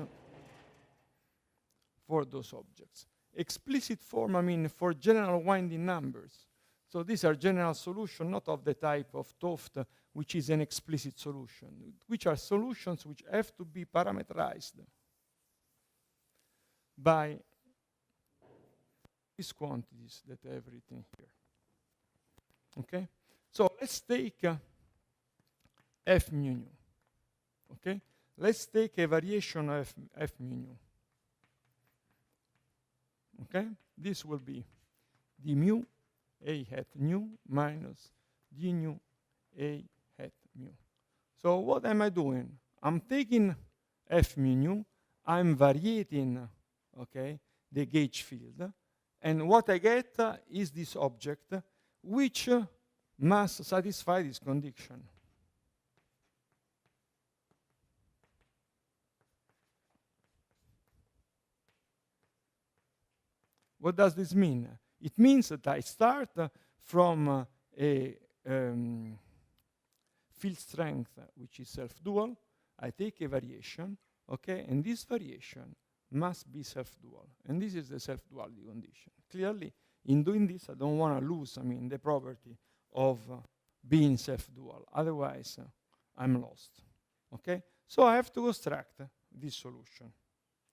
S1: for those objects. Explicit form, I mean, for general winding numbers. So these are general solutions, not of the type of Toft, which is an explicit solution, which are solutions which have to be parameterized by these quantities that I have written here. Okay? So let's take f mu nu. Okay? Let's take a variation of f mu nu. Okay? This will be d mu a hat nu minus d nu a hat mu. So what am I doing? I'm taking f mu nu, I'm varying, okay, the gauge field, and what I get is this object which must satisfy this condition. What does this mean? It means that I start from a field strength which is self-dual. I take a variation, okay, and this variation must be self-dual, and this is the self-duality condition. Clearly, in doing this, I don't want to lose, the property of being self-dual. Otherwise, I'm lost. Okay, so I have to construct this solution.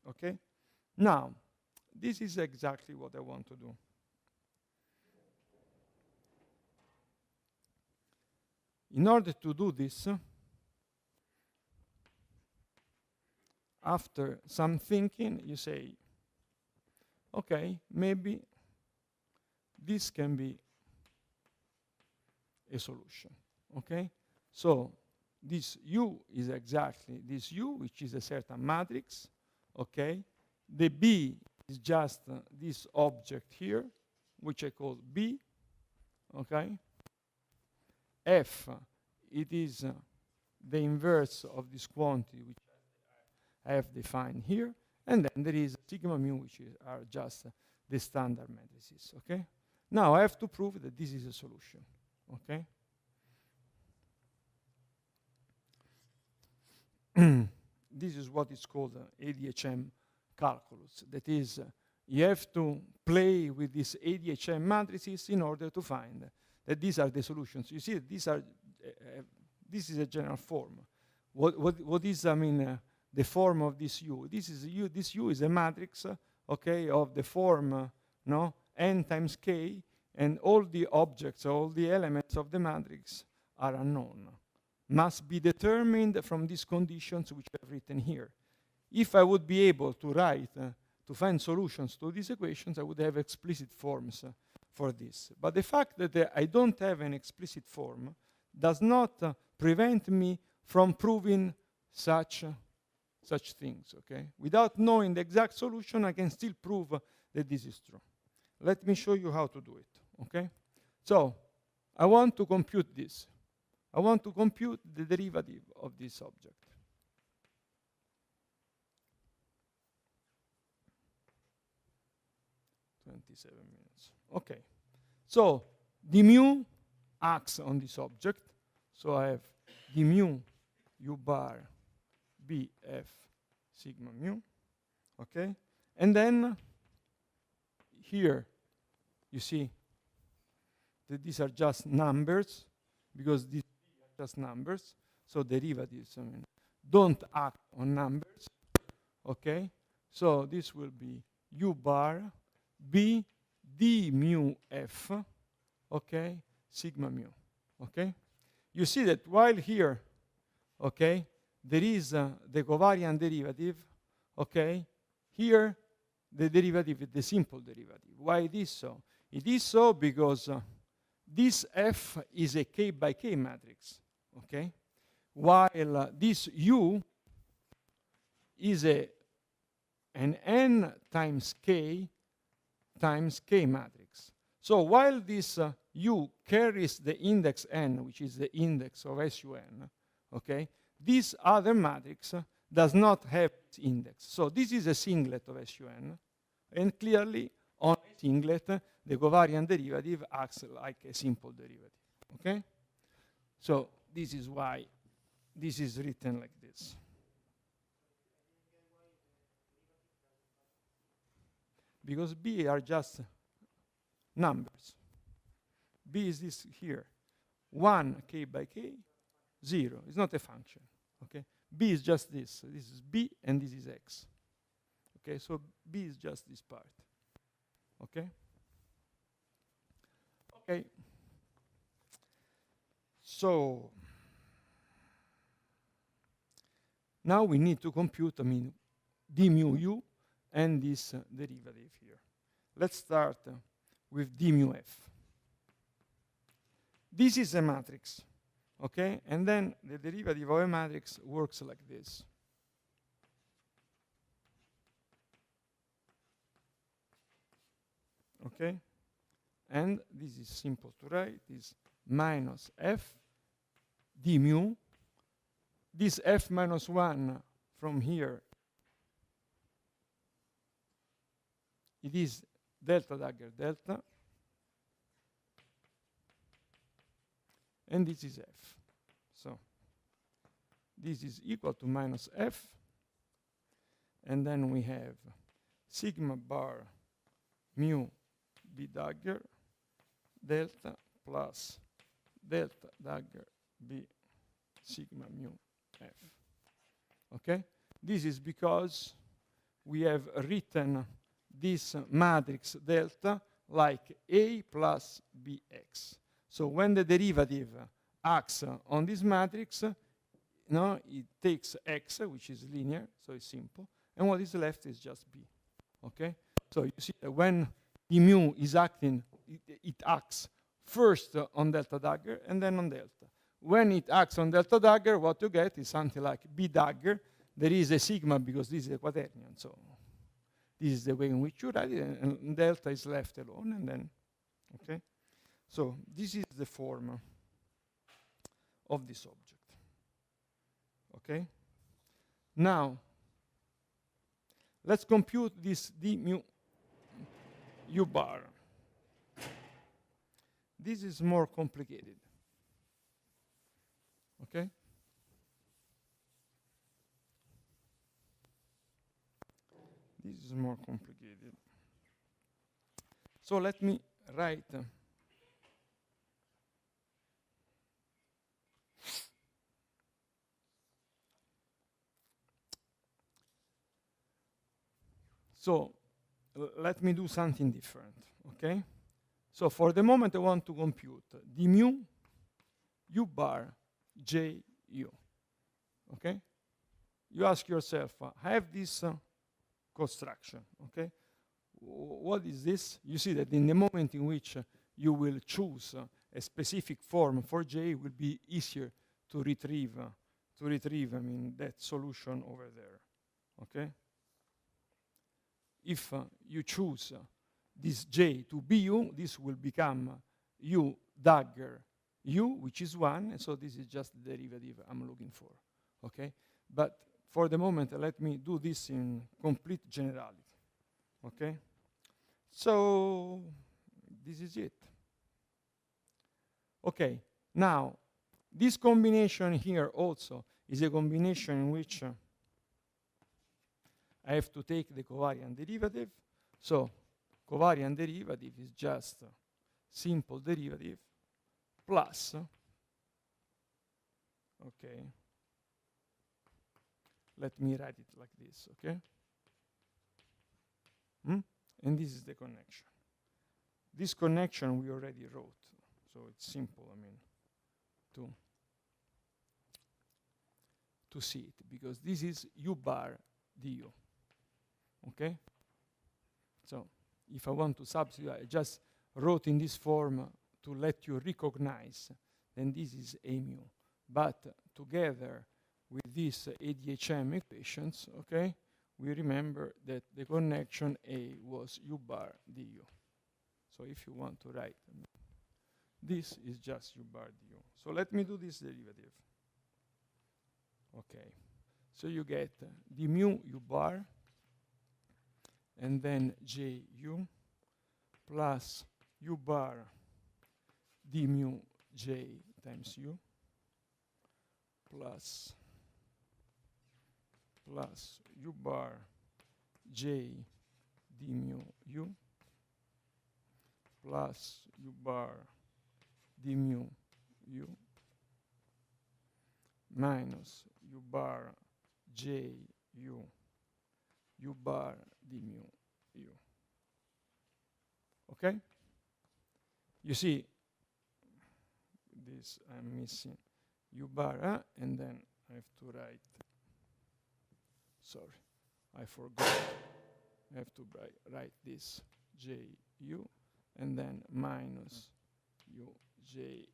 S1: Okay, now this is exactly what I want to do. In order to do this, after some thinking, you say, okay, maybe this can be a solution. Okay, so this U is exactly this U, which is a certain matrix. Okay, the B is just this object here, which I call B. Okay, F, it is the inverse of this quantity which I have defined here, and then there is sigma mu, which are just the standard matrices. Okay, now I have to prove that this is a solution. Okay, this is what is called ADHM calculus. That is, you have to play with these ADHM matrices in order to find that these are the solutions. You see, these are this is a general form. What is the form of this U? This is U. This U is a matrix, okay, of the form n times k, and all the objects, all the elements of the matrix are unknown. Must be determined from these conditions which I've written here. If I would be able to write, to find solutions to these equations, I would have explicit forms for this. But the fact that I don't have an explicit form does not prevent me from proving such things, okay? Without knowing the exact solution, I can still prove that this is true. Let me show you how to do it, okay? So, I want to compute this. I want to compute the derivative of this object. Okay, so d mu acts on this object. So I have d mu u bar b f sigma mu. Okay, and then here you see that these are just numbers, because these are just numbers. So derivatives don't act on numbers. Okay, so this will be u bar b d mu f, okay, sigma mu. Okay, you see that while here, okay, there is the covariant derivative, okay, here the derivative is the simple derivative. Why it is so? It is so because this f is a k by k matrix, okay, while this u is an n times k matrix. So while this u carries the index n, which is the index of SUN, okay, this other matrix does not have its index. So this is a singlet of SUN, and clearly on a singlet, the covariant derivative acts like a simple derivative, okay? So this is why this is written like this. Because B are just numbers. B is this here. 1 k by k, 0. It's not a function. Okay? B is just this. This is B and this is x. Okay, so B is just this part. Okay? Okay. So now we need to compute, d mu u and this derivative here. Let's start with d mu f. This is a matrix, okay? And then the derivative of a matrix works like this. Okay? And this is simple to write, is minus f d mu. This f minus 1 from here, it is delta dagger delta, and this is f. So this is equal to minus f, and then we have sigma bar mu b dagger delta plus delta dagger b sigma mu f. Okay? This is because we have written this matrix delta like A plus Bx. So when the derivative acts on this matrix, it takes x, which is linear, so it's simple, and what is left is just b. Okay? So you see that when the mu is acting, it acts first on delta dagger and then on delta. When it acts on delta dagger, what you get is something like b dagger. There is a sigma because this is a quaternion, so this is the way in which you write it, and delta is left alone, and then, okay? So this is the form of this object, okay? Now, let's compute this d mu u bar. This is more complicated, okay? This is more complicated. So let me write so let me do something different, okay? So for the moment I want to compute d mu u bar j u, okay? You ask yourself, I have this construction, okay? What is this? You see that in the moment in which you will choose a specific form for j, it will be easier to retrieve, that solution over there, okay? If you choose this j to be u, this will become u dagger u, which is 1, and so this is just the derivative I'm looking for, okay? But for the moment, let me do this in complete generality, okay? So this is it. Okay, now, this combination here also is a combination in which I have to take the covariant derivative. So covariant derivative is just simple derivative plus, okay, let me write it like this, okay? And this is the connection. This connection we already wrote, so it's simple, to see it, because this is u bar du, okay? So if I want to substitute, I just wrote in this form to let you recognize, then this is a mu. But together with these ADHM equations, okay, we remember that the connection A was u bar du. So if you want to write, this is just u bar du. So let me do this derivative. Okay, so you get d mu u bar, and then j u plus u bar d mu j times u plus u bar j d mu u plus u bar d mu u minus u bar j u bar d mu u. Okay? You see, this I'm missing u bar, and then I have to write, sorry, I forgot. I have to write this j u, and then minus u j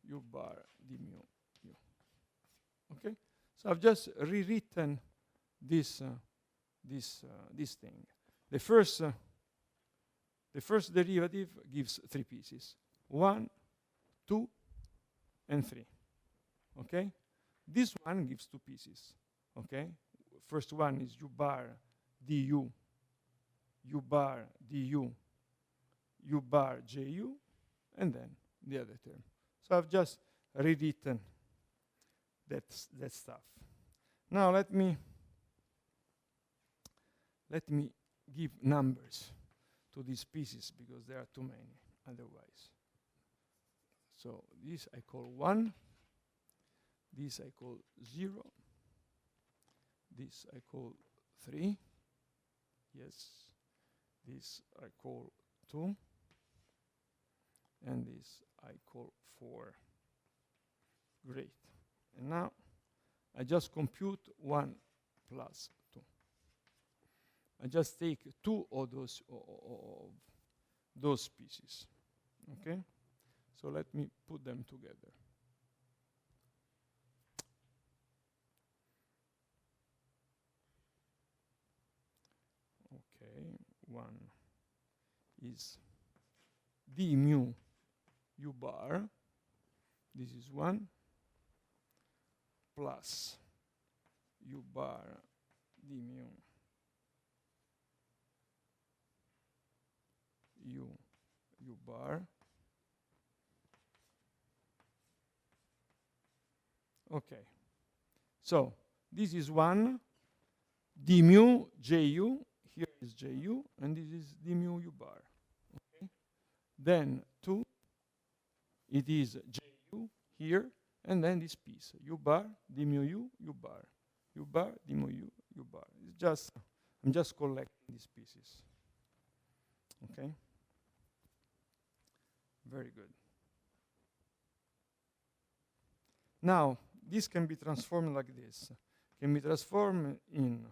S1: u bar d mu u. Okay? So I've just rewritten this thing. The first derivative gives 3 pieces: 1, 2, and 3. Okay? This one gives 2 pieces. Okay? First one is u bar du u bar du, u bar ju, and then the other term. So I've just rewritten that stuff. Now let me give numbers to these pieces because there are too many otherwise. So this I call 1, this I call 0, this I call 3, yes, this I call 2, and this I call 4. Great. And now I just compute 1 plus 2. I just take 2 of those pieces. Okay? So let me put them together. Okay, 1 is d mu u bar. This is 1 plus u bar d mu u bar. Okay, so this is 1 d mu ju, here is ju, and this is d mu u bar. Okay, then 2, it is ju here, and then this piece u bar d mu u bar, u bar d mu u bar. It's just, I'm just collecting these pieces. Okay, very good. Now this can be transformed like this. Can be transformed in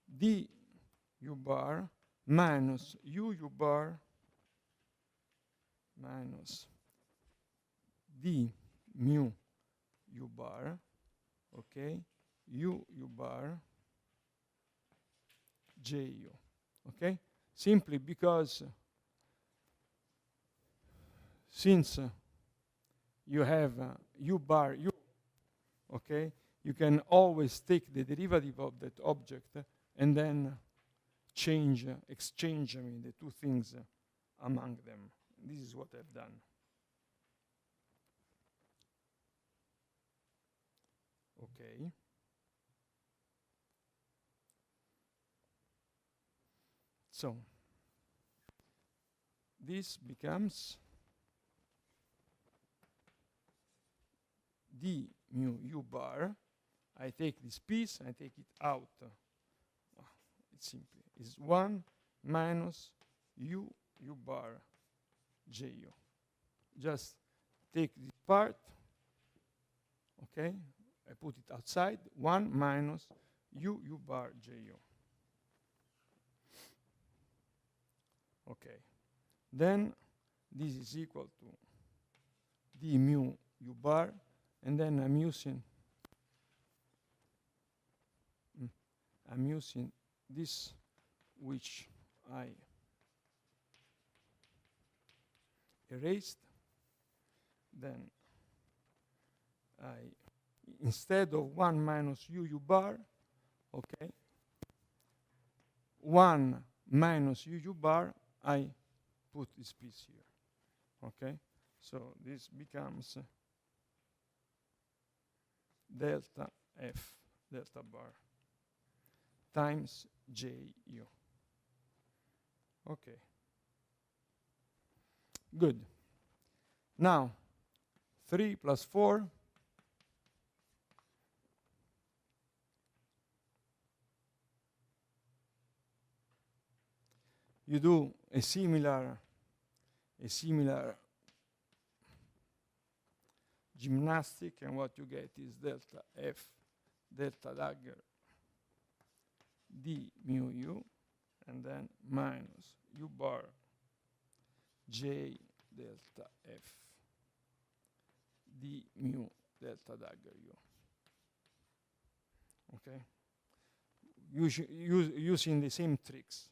S1: d u bar minus u bar minus d mu u bar, okay, u bar ju, okay, simply because since you have u bar u, okay, you can always take the derivative of that object and then exchange the two things among them. This is what I've done. Okay. So this becomes d mu u bar. I take this piece, I take it out. It's simply is 1 minus u bar ju. Just take this part, okay, I put it outside, 1 minus u bar ju. Okay, then this is equal to d mu u bar, and then I'm using this, which I erased. Then instead of 1 minus u bar, okay, 1 minus u bar, I put this piece here. Okay, so this becomes delta f, delta bar, times ju. Okay, good. Now 3 plus 4, you do a similar gymnastic, and what you get is delta f, delta dagger d mu u, and then minus u bar j delta f d mu delta dagger u. Okay, using the same tricks.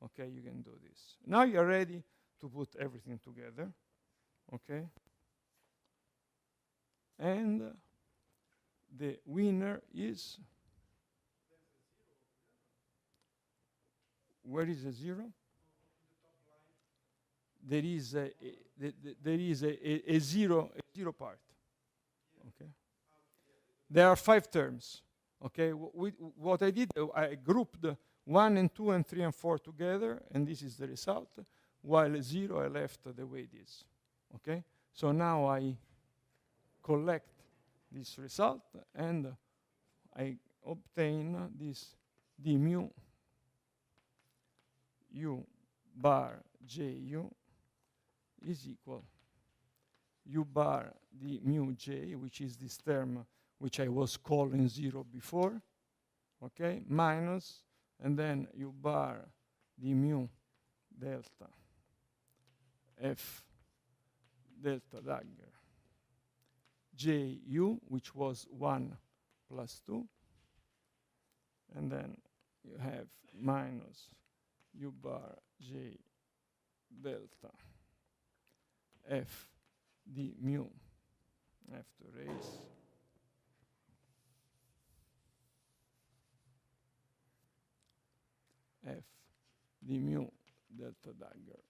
S1: Okay, you can do this. Now you're ready to put everything together. Okay, and the winner is, where is the 0? there is a zero part. Okay. There are 5 terms. Okay. What I did, I grouped 1 and 2 and 3 and 4 together, and this is the result. While 0, I left the way it is. Okay. So now I collect this result, and I obtain this d mu u bar ju is equal u bar d mu j, which is this term which I was calling 0 before, okay, minus, and then u bar d mu delta f delta dagger ju, which was 1 plus 2, and then you have minus u bar j delta f d mu, I have to erase, f d mu delta dagger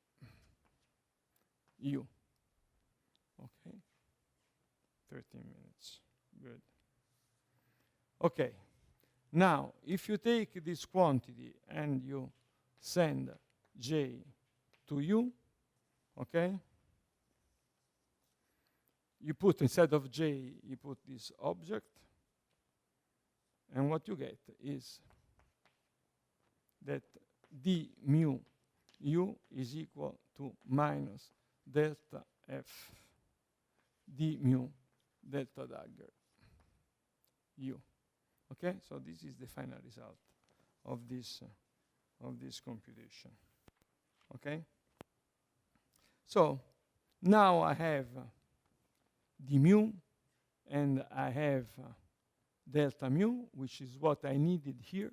S1: u. Okay, 13 minutes, good. Okay, now if you take this quantity and you send j to u, okay, you put, instead of j, you put this object, and what you get is that d mu u is equal to minus delta f d mu delta dagger u. Okay, so this is the final result of this computation. Okay, so now I have d mu and I have delta mu, which is what I needed here.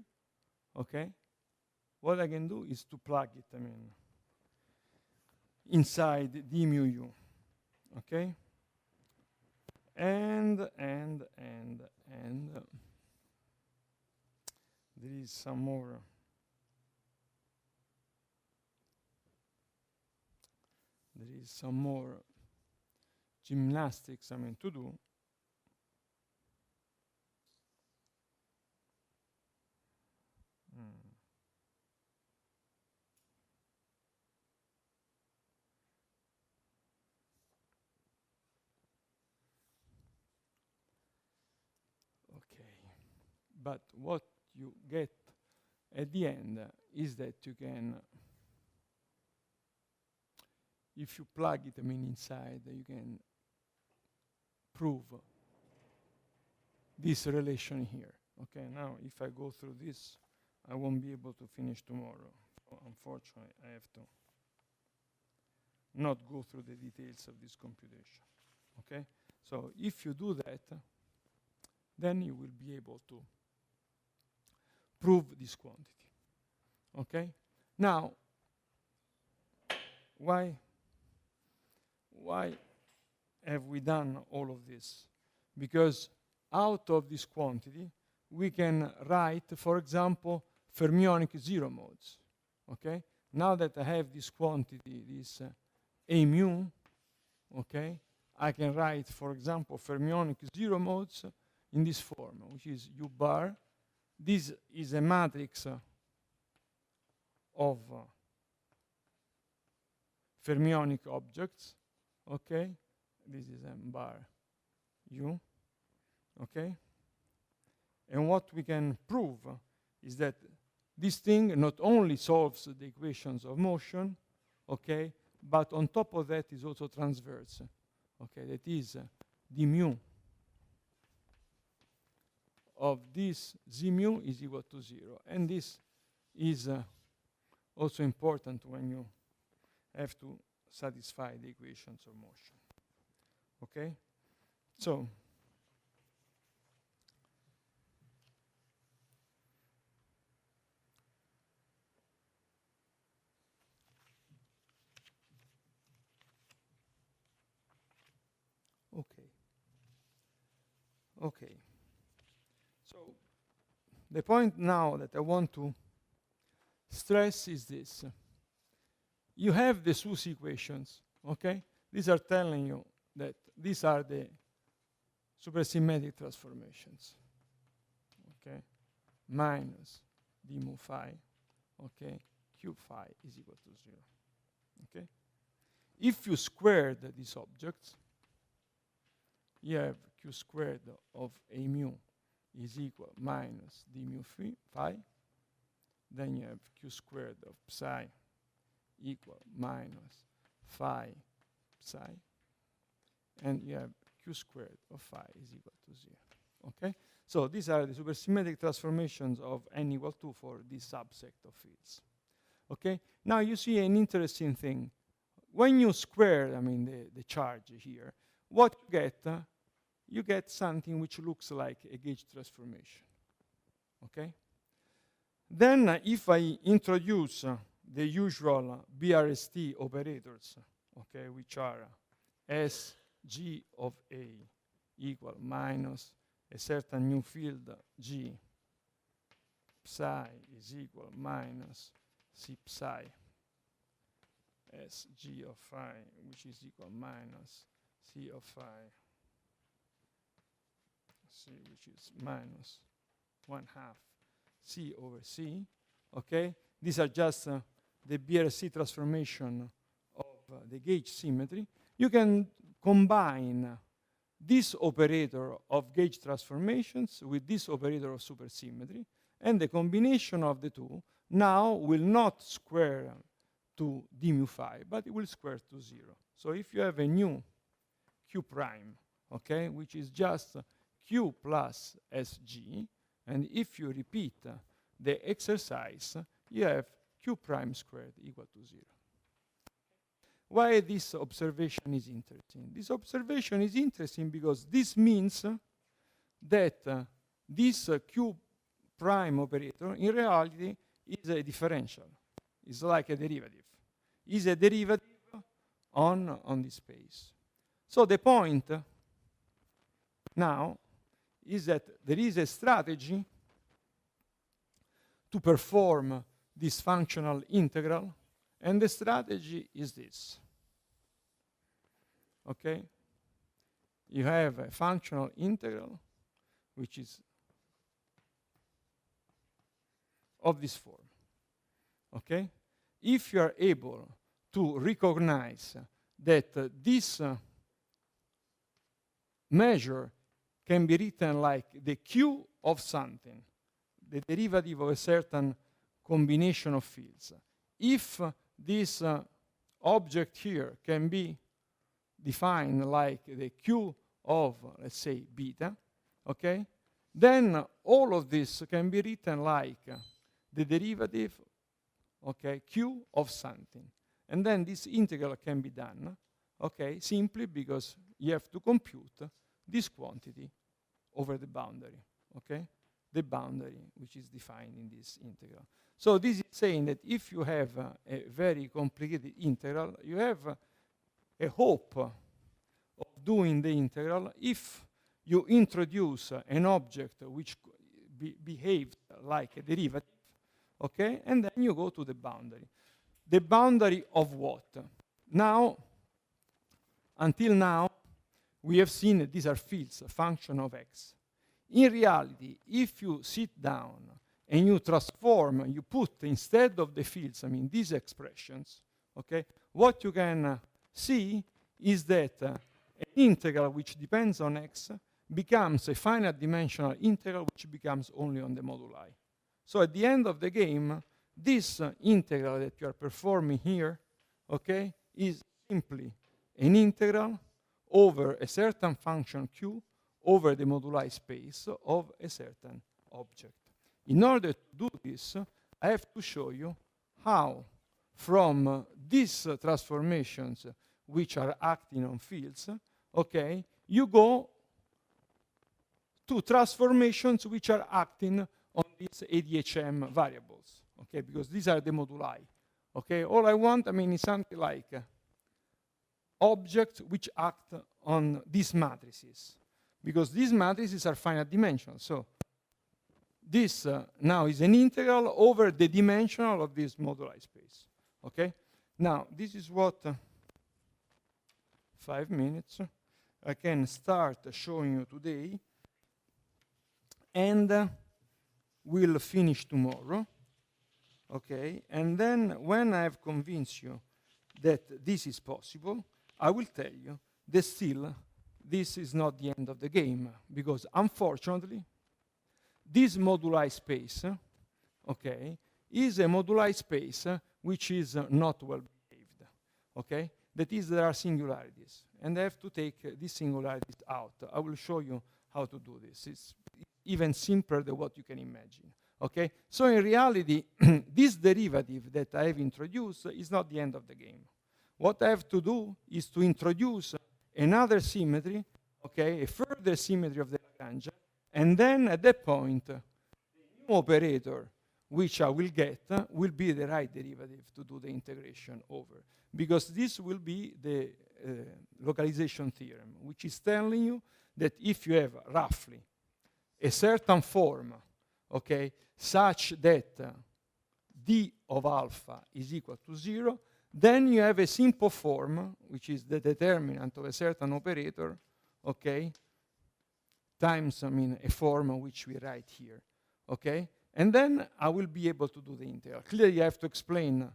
S1: Okay, what I can do is to plug it, I mean, inside d mu u. Okay, and there is some more gymnastics, I mean, to do. But what you get at the end is that you can, if you plug it, I mean, inside, you can prove this relation here. Okay, now if I go through this, I won't be able to finish tomorrow. So unfortunately, I have to not go through the details of this computation. Okay, so if you do that, then you will be able to prove this quantity. Okay? Now, why have we done all of this? Because out of this quantity, we can write, for example, fermionic zero modes. Okay? Now that I have this quantity, this a mu, okay, I can write, for example, fermionic zero modes in this form, which is u bar. This is a matrix of fermionic objects, okay? This is m bar u, okay? And what we can prove is that this thing not only solves the equations of motion, okay, but on top of that is also transverse, okay? That is d mu of this z mu is equal to 0. And this is also important when you have to satisfy the equations of motion. Okay? So, okay. So the point now that I want to stress is this. you have the Zeus equations, okay? These are telling you that these are the supersymmetric transformations, okay? Minus d mu phi, okay? Q phi is equal to 0, okay? If you squared these objects, you have Q squared of A mu is equal minus d mu phi. Then you have Q squared of psi equal minus phi psi. And you have Q squared of phi is equal to 0. Okay? So these are the supersymmetric transformations of n equal 2 for this subset of fields. Okay? Now you see an interesting thing. When you square, the charge here, what you get something which looks like a gauge transformation. Okay? Then if I introduce the usual BRST operators, okay, which are S G of A equal minus a certain new field G psi is equal minus C psi S G of phi, which is equal minus C of phi C, which is minus 1/2 C over C, okay? These are just the BRC transformation of the gauge symmetry. You can combine this operator of gauge transformations with this operator of supersymmetry, and the combination of the two now will not square to d mu phi, but it will square to 0. So if you have a new Q prime, okay, which is just Q plus SG, and if you repeat the exercise, you have Q prime squared equal to 0. Why this observation is interesting? This observation is interesting because this means that this Q prime operator in reality is a differential. It's like a derivative. It's a derivative on this space. So the point now is that there is a strategy to perform this functional integral, and the strategy is this. Okay? You have a functional integral which is of this form. Okay? If you are able to recognize that this measure can be written like the Q of something, the derivative of a certain combination of fields. If this object here can be defined like the Q of, let's say, beta, okay, then all of this can be written like the derivative, okay, Q of something. And then this integral can be done, okay, simply because you have to compute this quantity over the boundary, okay? The boundary which is defined in this integral. So this is saying that if you have a very complicated integral, you have a hope of doing the integral if you introduce an object which behaves like a derivative, okay? And then you go to the boundary. The boundary of what? Now, until now, we have seen that these are fields, a function of x. In reality, if you sit down and you transform, you put instead of the fields, these expressions, okay, what you can see is that an integral which depends on x becomes a finite dimensional integral which becomes only on the moduli. So at the end of the game, this integral that you are performing here, okay, is simply an integral over a certain function q over the moduli space of a certain object. In order to do this, I have to show you how from these transformations which are acting on fields, okay, you go to transformations which are acting on these ADHM variables, okay, because these are the moduli, okay. All I want, is something like objects which act on these matrices, because these matrices are finite dimensional. So this now is an integral over the dimensional of this moduli space, okay. Now, this is what 5 minutes I can start showing you today, and we'll finish tomorrow. Okay, and then when I've convinced you that this is possible, I will tell you that still this is not the end of the game, because unfortunately, this moduli space, okay, is a moduli space which is not well behaved, okay? That is, there are singularities, and I have to take these singularities out. I will show you how to do this. It's even simpler than what you can imagine. Okay, so in reality, this derivative that I have introduced is not the end of the game. What I have to do is to introduce another symmetry, okay, a further symmetry of the Lagrange, and then at that point, the new operator which I will get will be the right derivative to do the integration over, because this will be the localization theorem, which is telling you that if you have roughly a certain form, okay, such that d of alpha is equal to 0, then you have a simple form, which is the determinant of a certain operator, okay, times, a form which we write here, okay? And then I will be able to do the integral. Clearly, I have to explain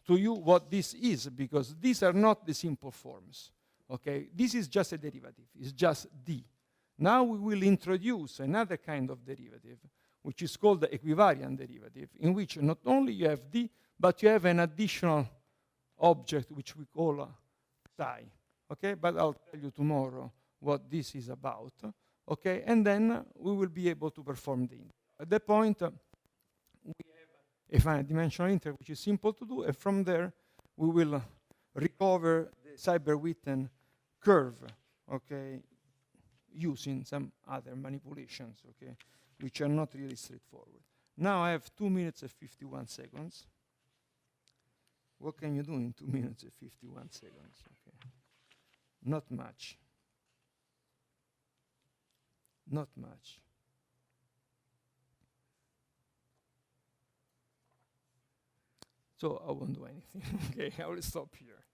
S1: to you what this is, because these are not the simple forms, okay? This is just a derivative. It's just d. Now we will introduce another kind of derivative, which is called the equivariant derivative, in which not only you have d, but you have an additional object which we call psi. Okay, but I'll tell you tomorrow what this is about. Okay, and then we will be able to perform the integral. At that point, we have a finite dimensional integral, which is simple to do, and from there we will recover the Seiberg-Witten curve. Okay, using some other manipulations, okay, which are not really straightforward. Now I have 2 minutes and 51 seconds. What can you do in 2 minutes and 51 seconds? Okay. Not much. Not much. So I won't do anything. Okay, I will stop here.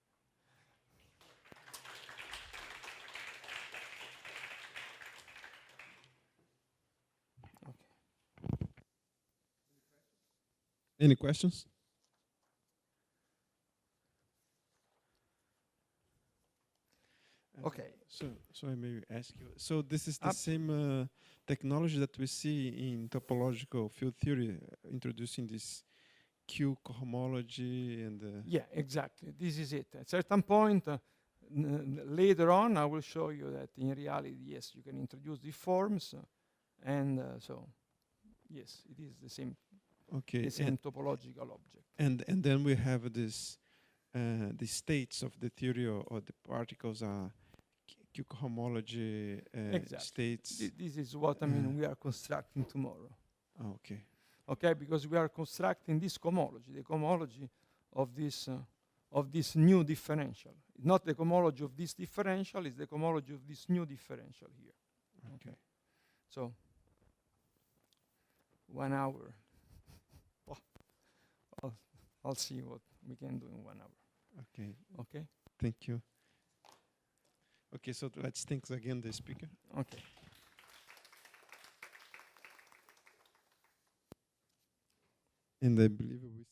S2: Any questions?
S1: Okay.
S2: So I may ask you. So this is the same technology that we see in topological field theory, introducing this Q cohomology and.
S1: Yeah, exactly. This is it. At a certain point, later on, I will show you that in reality, yes, you can introduce the forms, and so yes, it is the same.
S2: Okay.
S1: The same topological object.
S2: And then we have this the states of the theory or the particles are Q cohomology
S1: exactly.
S2: States.
S1: This is what we are constructing tomorrow.
S2: Oh, okay.
S1: Okay, because we are constructing this cohomology, the cohomology of this new differential. Not the cohomology of this differential, it's the cohomology of this new differential here. Okay. So 1 hour. I'll see what we can do in 1 hour.
S2: Okay.
S1: Okay.
S2: Thank you. Okay, so let's thank again the speaker.
S1: Okay.
S2: And I believe we